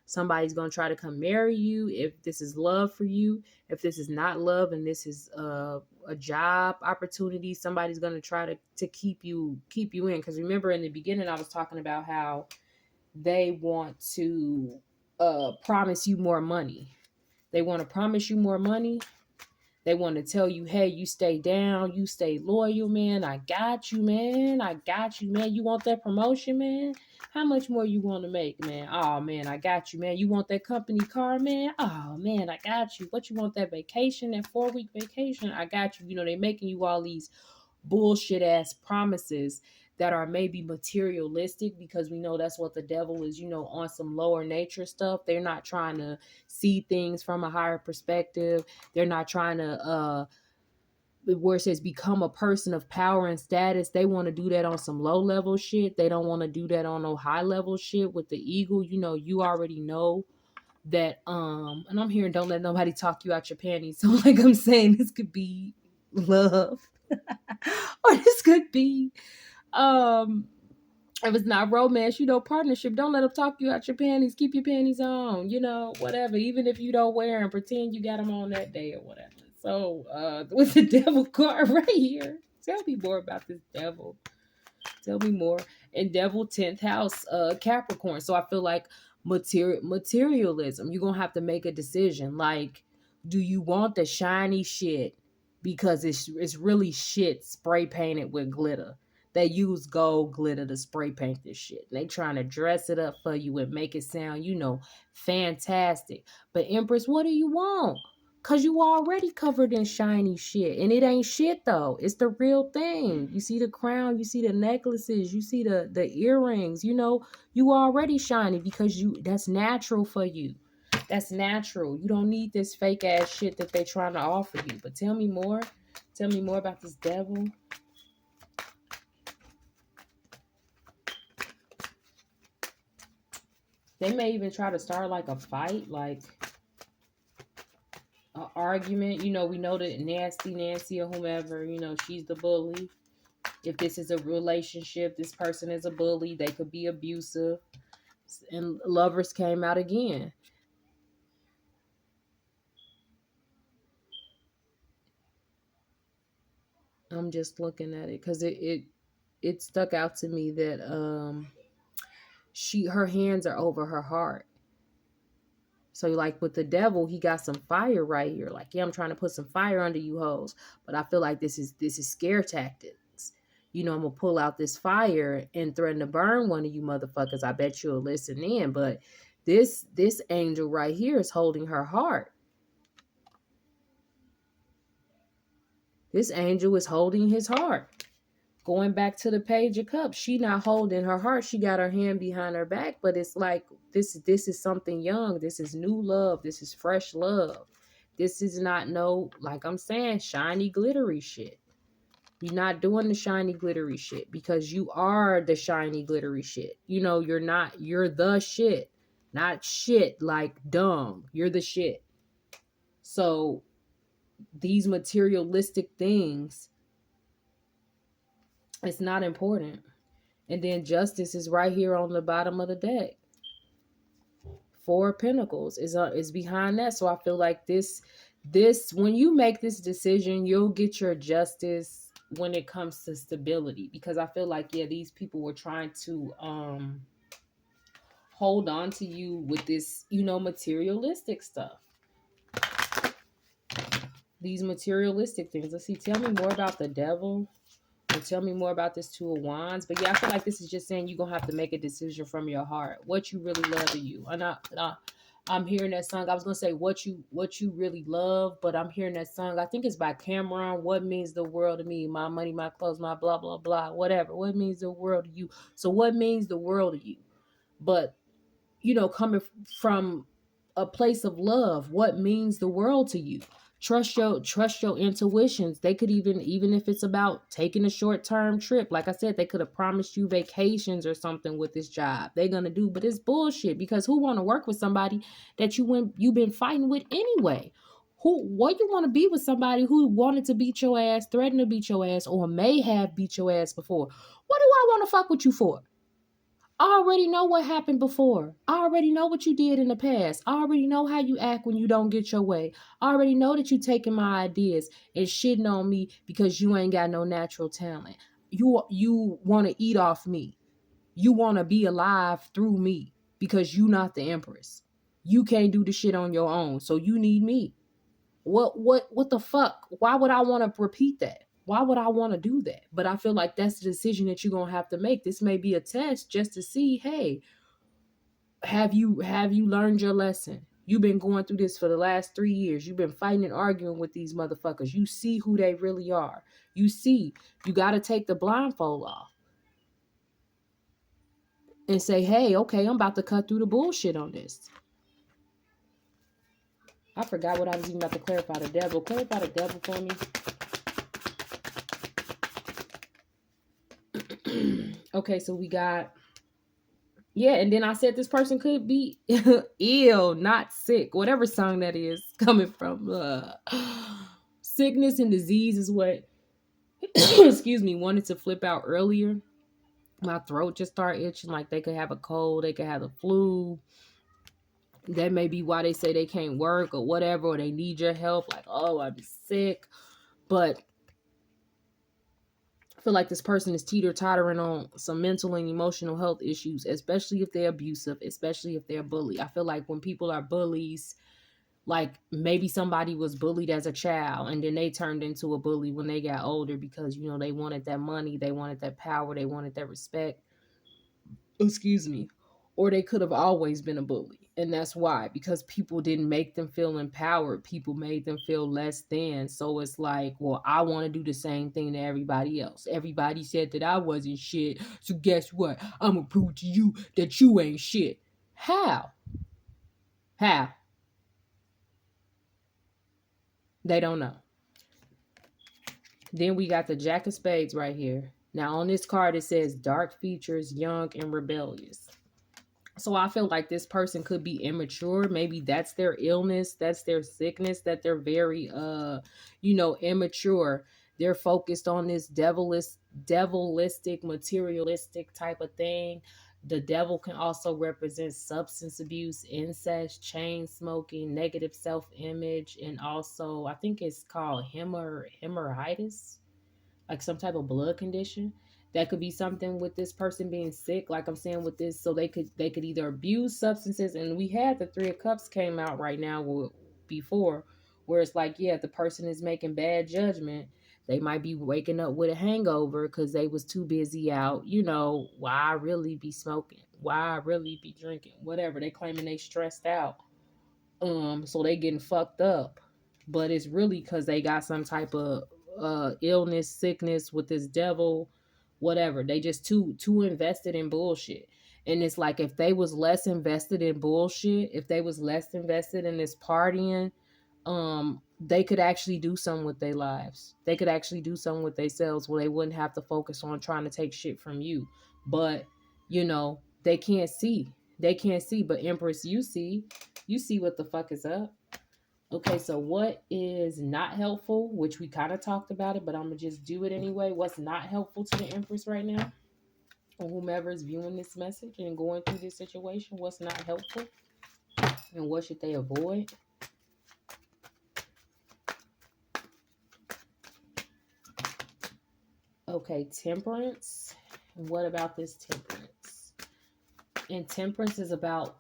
somebody's gonna try to come marry you. If this is love for you, if this is not love and this is a job opportunity, somebody's gonna try to keep you in. Because remember in the beginning, I was talking about how they want to promise you more money. They want to promise you more money. They want to tell you, hey, you stay down, you stay loyal, man. I got you, man. I got you, man. You want that promotion, man? How much more you want to make, man? Oh, man, I got you, man. You want that company car, man? Oh, man, I got you. What you want, that vacation, that 4-week vacation? I got you. They making you all these bullshit ass promises that are maybe materialistic, because we know that's what the devil is, on some lower nature stuff. They're not trying to see things from a higher perspective. They're not trying to where it says become a person of power and status. They want to do that on some low level shit. They don't want to do that on no high level shit with the eagle. You already know that and I'm hearing don't let nobody talk you out your panties. So like I'm saying, this could be love. Or this could be if it's not romance, partnership. Don't let them talk you out your panties. Keep your panties on, whatever. Even if you don't wear them, pretend you got them on that day or whatever. So with the devil card right here, tell me more about this devil. Tell me more. And devil 10th house, Capricorn. So I feel like materialism. You're gonna have to make a decision. Like, do you want the shiny shit because it's really shit spray painted with glitter? They use gold glitter to spray paint this shit. They trying to dress it up for you and make it sound, fantastic. But Empress, what do you want? Cause you already covered in shiny shit. And it ain't shit though. It's the real thing. You see the crown, you see the necklaces, you see the earrings, you already shiny because that's natural for you. That's natural. You don't need this fake ass shit that they trying to offer you. But tell me more. Tell me more about this devil. They may even try to start like a fight, like an argument. We know that nasty Nancy or whomever, she's the bully. If this is a relationship, this person is a bully. They could be abusive. And lovers came out again. I'm just looking at it because it stuck out to me that her hands are over her heart. So like with the devil, he got some fire right here. Like, yeah, I'm trying to put some fire under you hoes. But I feel like this is scare tactics. I'm gonna pull out this fire and threaten to burn one of you motherfuckers. I bet you'll listen in. But this angel right here is holding her heart. This angel is holding his heart. Going back to the Page of Cups, she not holding her heart. She got her hand behind her back, but it's like this is something young. This is new love. This is fresh love. This is not like I'm saying, shiny, glittery shit. You're not doing the shiny, glittery shit because you are the shiny, glittery shit. You're the shit. Not shit like dumb. You're the shit. So these materialistic things, it's not important. And then justice is right here on the bottom of the deck. 4 of Pentacles is behind that. So I feel like this when you make this decision, you'll get your justice when it comes to stability. Because I feel like, yeah, these people were trying to hold on to you with this, materialistic stuff. These materialistic things. Let's see. Tell me more about the devil. And tell me more about this 2 of Wands. But yeah, I feel like this is just saying you're going to have to make a decision from your heart. What you really love of you. I'm hearing that song. I was gonna say what you really love, but I'm hearing that song. I think it's by Cameron. What means the world to me? My money, my clothes, my blah blah blah, whatever. What means the world to you? So what means the world to you? But coming from a place of love, what means the world to you? Trust your intuitions. They could even if it's about taking a short-term trip, like I said, they could have promised you vacations or something with this job they're gonna do, but it's bullshit, because who want to work with somebody that you've been fighting with anyway? What you want to be with somebody who wanted to beat your ass, threatened to beat your ass, or may have beat your ass before? What do I want to fuck with you for? I already know what happened before. I already know what you did in the past. I already know how you act when you don't get your way. I already know that you taking my ideas and shitting on me because you ain't got no natural talent. You want to eat off me. You want to be alive through me because you not the empress. You can't do the shit on your own, so you need me. What the fuck? Why would I want to repeat that? Why would I want to do that? But I feel like that's the decision that you're going to have to make. This may be a test just to see, hey, have you learned your lesson? You've been going through this for the last 3 years. You've been fighting and arguing with these motherfuckers. You see who they really are. You see, you got to take the blindfold off and say, hey, okay, I'm about to cut through the bullshit on this. I forgot what I was even about to clarify. The devil. Clarify the devil for me. Okay, so we got, yeah, and then I said this person could be ill, not sick, whatever song that is coming from. Sickness and disease is what, excuse me, wanted to flip out earlier. My throat just started itching, like they could have a cold, they could have the flu. That may be why they say they can't work or whatever, or they need your help. Like, oh, I'm sick. But I feel like this person is teeter-tottering on some mental and emotional health issues, especially if they're abusive, especially if they're bullied. I feel like when people are bullies, like maybe somebody was bullied as a child and then they turned into a bully when they got older because, they wanted that money, they wanted that power, they wanted that respect. Excuse me. Or they could have always been a bully. And that's why, because people didn't make them feel empowered. People made them feel less than. So it's like, well, I want to do the same thing to everybody else. Everybody said that I wasn't shit. So guess what? I'm going to prove to you that you ain't shit. How? How? They don't know. Then we got the Jack of Spades right here. Now on this card, it says dark features, young and rebellious. So I feel like this person could be immature. Maybe that's their illness, that's their sickness, that they're very immature. They're focused on this devilistic, materialistic type of thing. The devil can also represent substance abuse, incest, chain smoking, negative self-image, and also I think it's called hemorrhoitis, like some type of blood condition. That could be something with this person being sick, like I'm saying with this. So they could either abuse substances, and we had the Three of Cups came out right now before, where it's like, yeah, the person is making bad judgment. They might be waking up with a hangover because they was too busy out. Why I really be smoking? Why I really be drinking? Whatever. They claiming they stressed out. So they getting fucked up. But it's really because they got some type of illness, sickness with this devil, whatever. They just too invested in bullshit. And it's like, if they was less invested in bullshit, if they was less invested in this partying, they could actually do something with their lives. They could actually do something with themselves where they wouldn't have to focus on trying to take shit from you. But they can't see. They can't see. But Empress, you see what the fuck is up. Okay, so what is not helpful, which we kind of talked about it, but I'm going to just do it anyway. What's not helpful to the Empress right now? Or whomever is viewing this message and going through this situation, what's not helpful? And what should they avoid? Okay, temperance. What about this temperance? And temperance is about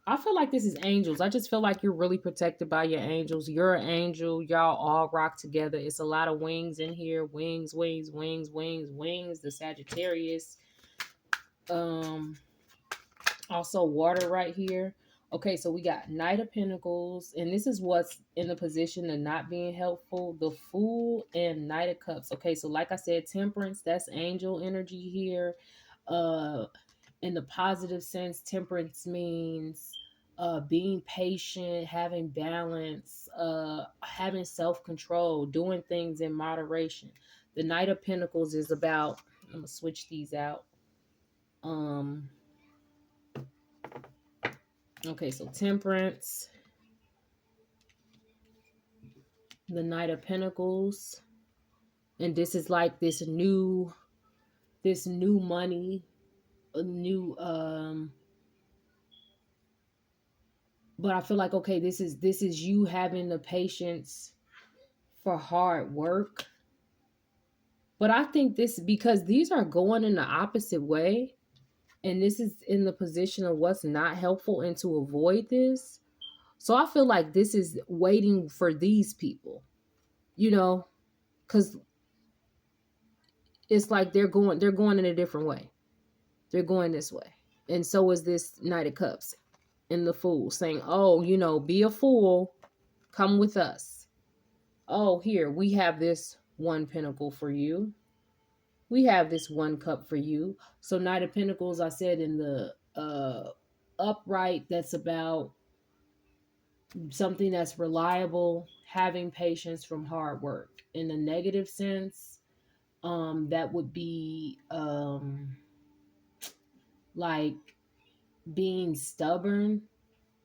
I feel like this is angels. I just feel like you're really protected by your angels. You're an angel. Y'all all rock together. It's a lot of wings in here. Wings, wings, wings, wings, wings. The Sagittarius. Also water right here. Okay, so we got Knight of Pentacles, and this is what's in the position of not being helpful. The Fool and Knight of Cups. Okay, so like I said, Temperance, that's angel energy here. In the positive sense, temperance means being patient, having balance, having self-control, doing things in moderation. The Knight of Pentacles is about, I'm gonna switch these out. Okay, so temperance, the Knight of Pentacles, and this is like this new money, a new but I feel like, okay, this is you having the patience for hard work. But I think this, because these are going in the opposite way, and this is in the position of what's not helpful and to avoid this. So I feel like this is waiting for these people, you know, because it's like they're going in a different way. They're going this way. And so is this Knight of Cups and the Fool saying, oh, be a fool, come with us. Oh, here, we have this one pentacle for you. We have this one cup for you. So Knight of Pentacles, I said in the upright, that's about something that's reliable, having patience from hard work. In the negative sense, that would be like being stubborn,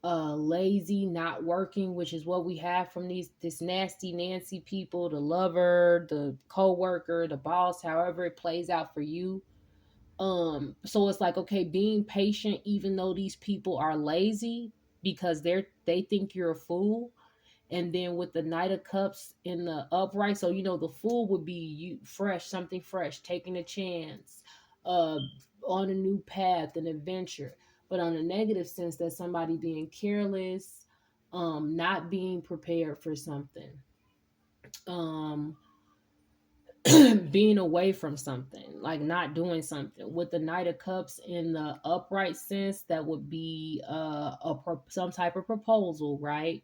lazy, not working, which is what we have from this nasty Nancy people, the lover, the co-worker, the boss, however it plays out for you. So it's like, okay, being patient even though these people are lazy because they think you're a fool. And then with the Knight of Cups in the upright, so the Fool would be you fresh, something fresh, taking a chance, uh, on a new path, an adventure. But on a negative sense, that's somebody being careless, not being prepared for something, um, being away from something, like not doing something. With the Knight of Cups in the upright sense, that would be some type of proposal, right?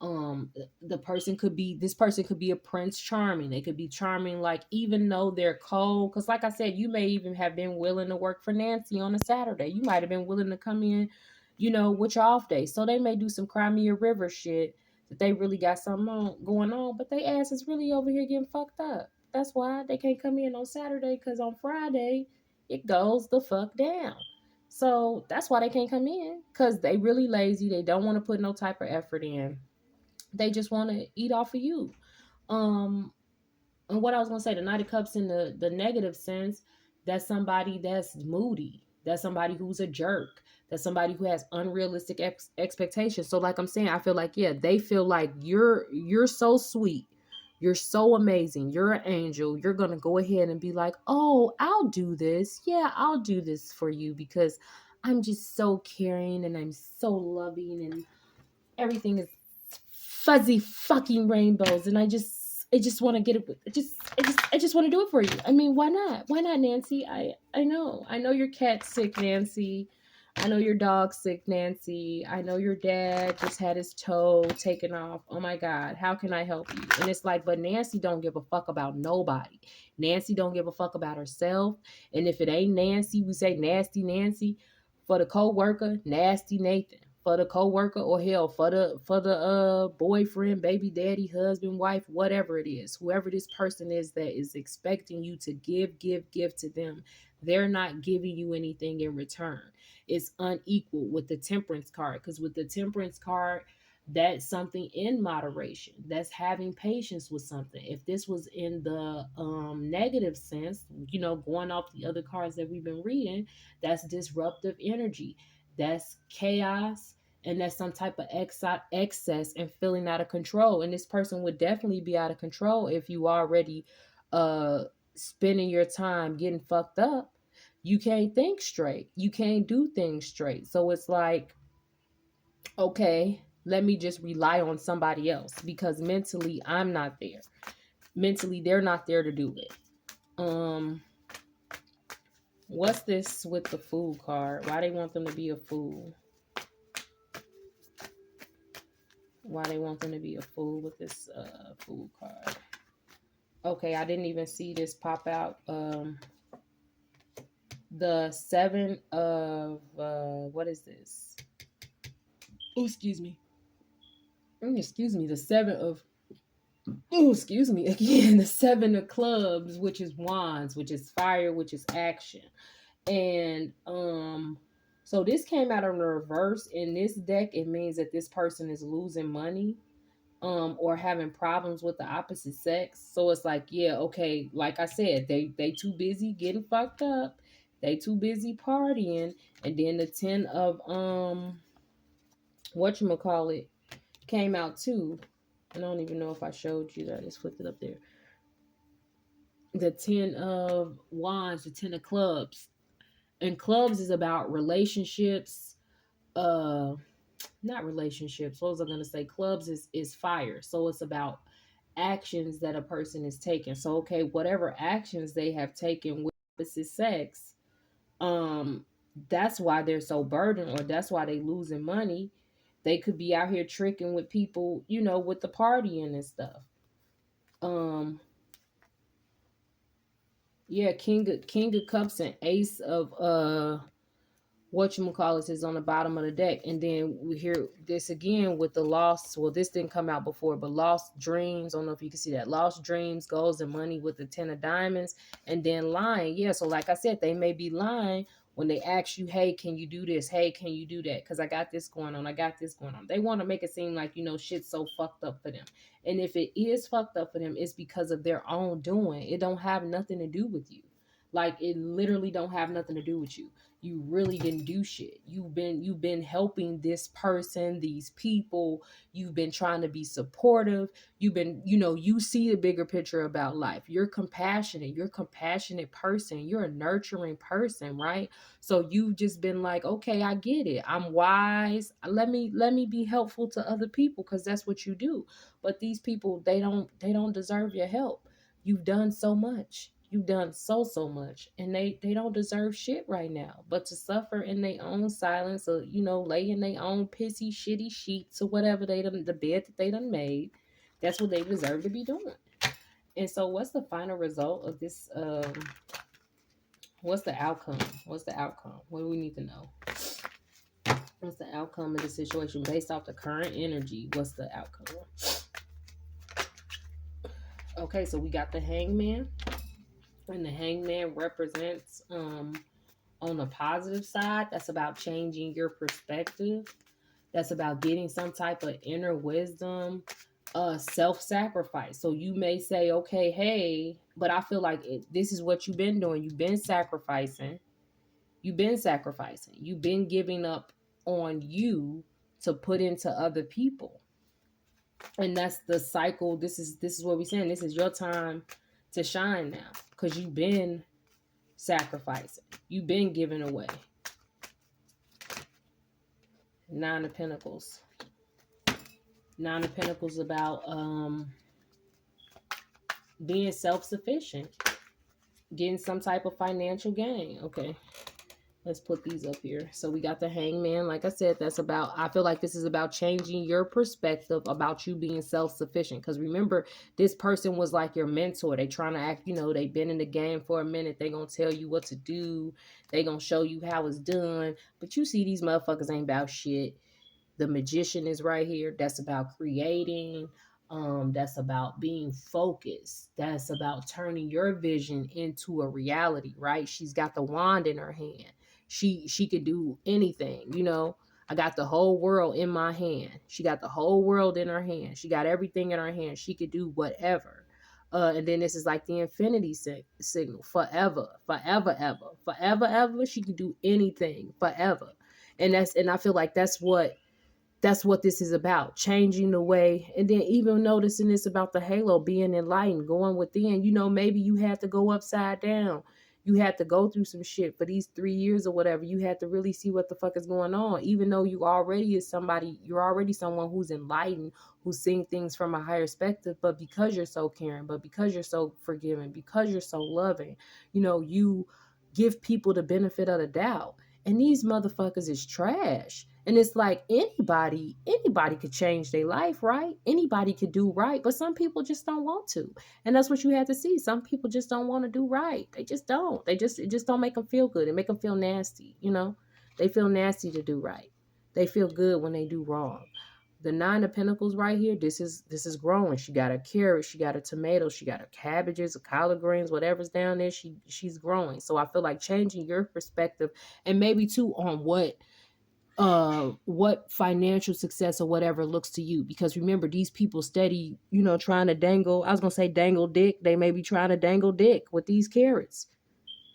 The person could be, this person could be a Prince Charming. They could be charming, like, even though they're cold, because like I said, you may even have been willing to work for Nancy on a Saturday. You might have been willing to come in, with your off day. So they may do some Crimea River shit that they really got something going on, but they ass is really over here getting fucked up. That's why they can't come in on Saturday, because on Friday it goes the fuck down. So that's why they can't come in, because they really lazy. They don't want to put no type of effort in. They just want to eat off of you. Um, and what I was gonna say, the Knight of Cups in the negative sense, that's somebody that's moody. That's somebody who's a jerk. That's somebody who has unrealistic expectations. So, like I'm saying, I feel like, yeah, they feel like you're so sweet. You're so amazing. You're an angel. You're gonna go ahead and be like, oh, I'll do this. Yeah, I'll do this for you because I'm just so caring and I'm so loving and everything is fuzzy fucking rainbows, and I just want to get it. I just want to do it for you. I mean, why not? Why not, Nancy? I know your cat's sick, Nancy. I know your dog's sick, Nancy. I know your dad just had his toe taken off. Oh my God, how can I help you? And it's like, but Nancy don't give a fuck about nobody. Nancy don't give a fuck about herself. And if it ain't Nancy, we say nasty Nancy. For the co-worker, nasty Nathan. For the co-worker, or hell, for the boyfriend, baby daddy, husband, wife, whatever it is, whoever this person is that is expecting you to give to them, they're not giving you anything in return. It's unequal with the temperance card, because with the temperance card, that's something in moderation. That's having patience with something. If this was in the negative sense, going off the other cards that we've been reading, that's disruptive energy. That's chaos, and that's some type of excess and feeling out of control. And this person would definitely be out of control if you already spending your time getting fucked up. You can't think straight. You can't do things straight. So it's like, okay, let me just rely on somebody else, because mentally I'm not there. Mentally they're not there to do it. What's this with the Fool card? Why they want them to be a fool? Why they want them to be a fool with this fool card. Okay, I didn't even see this pop out. The seven of what is this? Oh, excuse me. Excuse me. The seven of excuse me again. The seven of clubs, which is wands, which is fire, which is action, and so this came out in reverse in this deck. It means that this person is losing money or having problems with the opposite sex. So it's like, yeah, okay, like I said, they too busy getting fucked up, they too busy partying. And then the 10 of whatchamacallit came out too. I don't even know if I showed you that. I just flipped it up there. The 10 of wands, the 10 of clubs. And clubs is about relationships, not relationships. What was I gonna say? Clubs is fire. So it's about actions that a person is taking. So okay, whatever actions they have taken with opposite sex, um, that's why they're so burdened, or that's why they losing money. They could be out here tricking with people, you know, with the partying and stuff. Um, yeah, King of Cups and Ace of whatchamacallit is on the bottom of the deck. And then we hear this again with the lost. Well, this didn't come out before, but lost dreams. I don't know if you can see that. Lost dreams, goals, and money with the 10 of diamonds. And then lying. Yeah, so like I said, they may be lying when they ask you, hey, can you do this? Hey, can you do that? Because I got this going on. I got this going on. They want to make it seem like, you know, shit's so fucked up for them. And if it is fucked up for them, it's because of their own doing. It don't have nothing to do with you. Like, it literally don't have nothing to do with you. You really didn't do shit. You've been helping this person, these people. You've been trying to be supportive. You've been, you know, you see the bigger picture about life. You're compassionate. You're a compassionate person. You're a nurturing person, right? So you've just been like, okay, I get it. I'm wise. Let me be helpful to other people, because that's what you do. But these people, they don't deserve your help. You've done so much. You've done so much, and they don't deserve shit right now. But to suffer in their own silence, or you know, lay in their own pissy, shitty sheets or whatever they done, the bed that they done made, that's what they deserve to be doing. And so, what's the final result of this? What's the outcome? What's the outcome? What do we need to know? What's the outcome of the situation based off the current energy? What's the outcome? Okay, so we got the hangman. And the hangman represents on the positive side, that's about changing your perspective. That's about getting some type of inner wisdom, self-sacrifice. So you may say, okay, hey, but I feel like this is what you've been doing. You've been sacrificing. You've been sacrificing. You've been giving up on you to put into other people. And that's the cycle. This is what we're saying. This is your time to shine now, because you've been sacrificing. You've been giving away. Nine of Pentacles. Nine of Pentacles about being self-sufficient, getting some type of financial gain. Okay, let's put these up here. So we got the hangman. Like I said, that's about, I feel like this is about changing your perspective about you being self-sufficient. Because remember, this person was like your mentor. They trying to act, you know, they've been in the game for a minute. They gonna tell you what to do. They gonna show you how it's done. But you see, these motherfuckers ain't about shit. The magician is right here. That's about creating. That's about being focused. That's about turning your vision into a reality, right? She's got the wand in her hand. She could do anything, you know. I got the whole world in my hand. She got the whole world in her hand. She got everything in her hand. She could do whatever. And then this is like the infinity signal. Forever, forever, ever, forever, ever. She could do anything forever. And I feel like that's what this is about, changing the way. And then even noticing this about the halo, being enlightened, going within. You know, maybe you had to go upside down. You had to go through some shit for these 3 years or whatever. You had to really see what the fuck is going on. Even though you're already someone who's enlightened, who's seeing things from a higher perspective. But because you're so caring, but because you're so forgiving, because you're so loving, you know, you give people the benefit of the doubt. And these motherfuckers is trash. And it's like anybody could change their life, right? Anybody could do right, but some people just don't want to. And that's what you have to see. Some people just don't want to do right. They just don't. It just don't make them feel good. It make them feel nasty, you know? They feel nasty to do right. They feel good when they do wrong. The Nine of Pentacles right here, this is growing. She got a carrot, she got a tomato, she got her cabbages, collard greens, whatever's down there, she's growing. So I feel like changing your perspective, and maybe too on what financial success or whatever looks to you. Because remember, these people steady, trying to dangle, I was gonna say dangle dick. They may be trying to dangle dick with these carrots.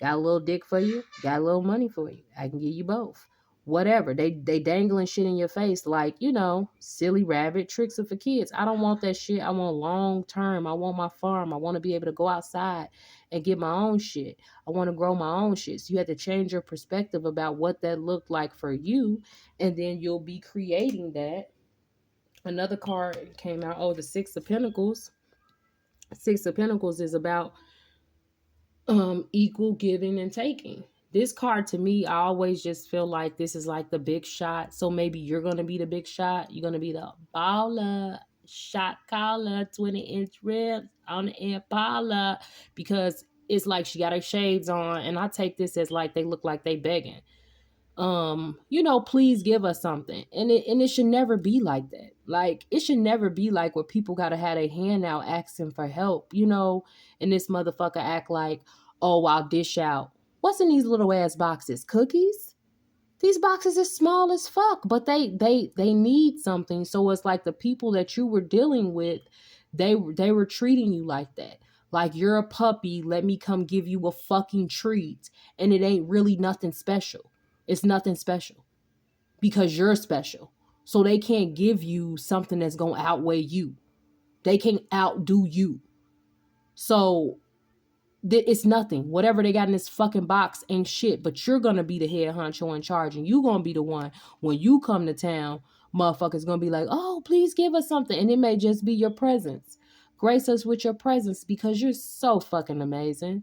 Got a little dick for you, got a little money for you. I can give you both. Whatever. They dangling shit in your face like, silly rabbit tricks are for kids. I don't want that shit. I want long term. I want my farm. I want to be able to go outside and get my own shit. I want to grow my own shit. So you have to change your perspective about what that looked like for you, and then you'll be creating that. Another card came out. Oh, the Six of Pentacles. Six of Pentacles is about equal giving and taking. This card to me, I always just feel like this is like the big shot. So maybe you're gonna be the big shot. You're gonna be the baller, shot caller, 20-inch ribs on the Impala, because it's like she got her shades on, and I take this as like they look like they begging. Please give us something. And it should never be like that. Like, it should never be like where people gotta have a hand out asking for help, and this motherfucker act like, oh, I'll dish out. What's in these little ass boxes? Cookies? These boxes are small as fuck, but they need something. So it's like the people that you were dealing with, they were treating you like that. Like, you're a puppy, let me come give you a fucking treat. And it ain't really nothing special. It's nothing special because you're special. So they can't give you something that's going to outweigh you. They can outdo you. So it's nothing. Whatever they got in this fucking box ain't shit, but you're going to be the head honcho in charge, and you going to be the one when you come to town, motherfuckers going to be like, oh, please give us something. And it may just be your presence. Grace us with your presence because you're so fucking amazing.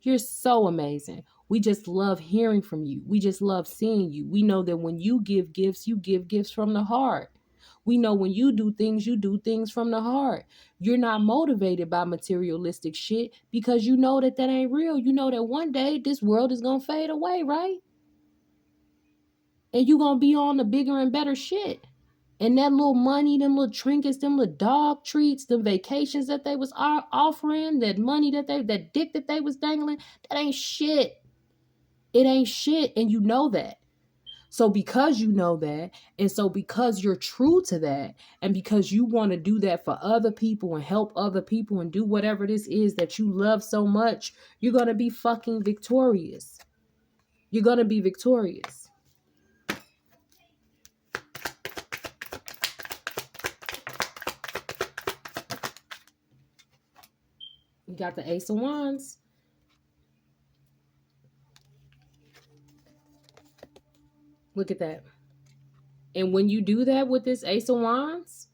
You're so amazing. We just love hearing from you. We just love seeing you. We know that when you give gifts from the heart. We know when you do things from the heart. You're not motivated by materialistic shit because you know that ain't real. You know that one day this world is going to fade away, right? And you're going to be on the bigger and better shit. And that little money, them little trinkets, them little dog treats, the vacations that they was offering, that money that dick that they was dangling, that ain't shit. It ain't shit, and you know that. So because you know that, and so because you're true to that, and because you want to do that for other people and help other people and do whatever this is that you love so much, you're going to be fucking victorious. You're going to be victorious. You got the Ace of Wands. Look at that. And when you do that with this Ace of Wands,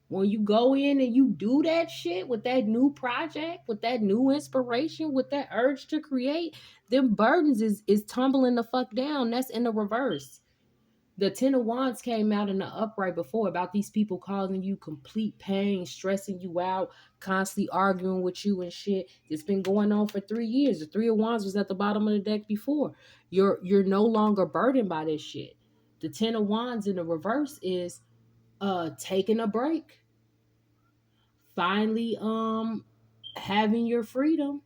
when you go in and you do that shit with that new project, with that new inspiration, with that urge to create, them burdens is tumbling the fuck down. That's in the reverse. The Ten of Wands came out in the upright before about these people causing you complete pain, stressing you out, constantly arguing with you and shit. It's been going on for 3 years. The Three of Wands was at the bottom of the deck before. You're no longer burdened by this shit. The Ten of Wands in the reverse is taking a break. Finally having your freedom.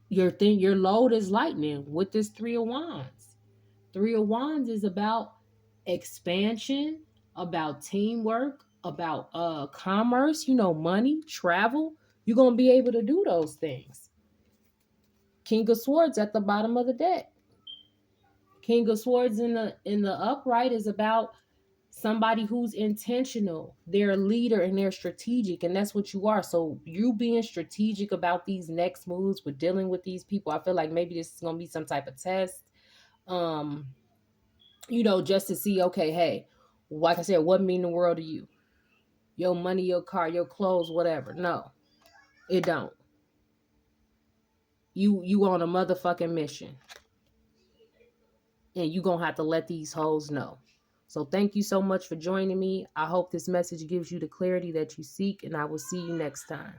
Your load is lightening with this Three of Wands. Three of Wands is about expansion, about teamwork, about commerce, money, travel. You're going to be able to do those things. King of Swords at the bottom of the deck. King of Swords in the upright is about somebody who's intentional. They're a leader and they're strategic, and that's what you are. So you being strategic about these next moves with dealing with these people, I feel like maybe this is going to be some type of test. Just to see, okay, hey, like I said, what mean the world to you? Your money, your car, your clothes, whatever. No, it don't. you on a motherfucking mission. And you gonna have to let these hoes know. So thank you so much for joining me. I hope this message gives you the clarity that you seek, and I will see you next time.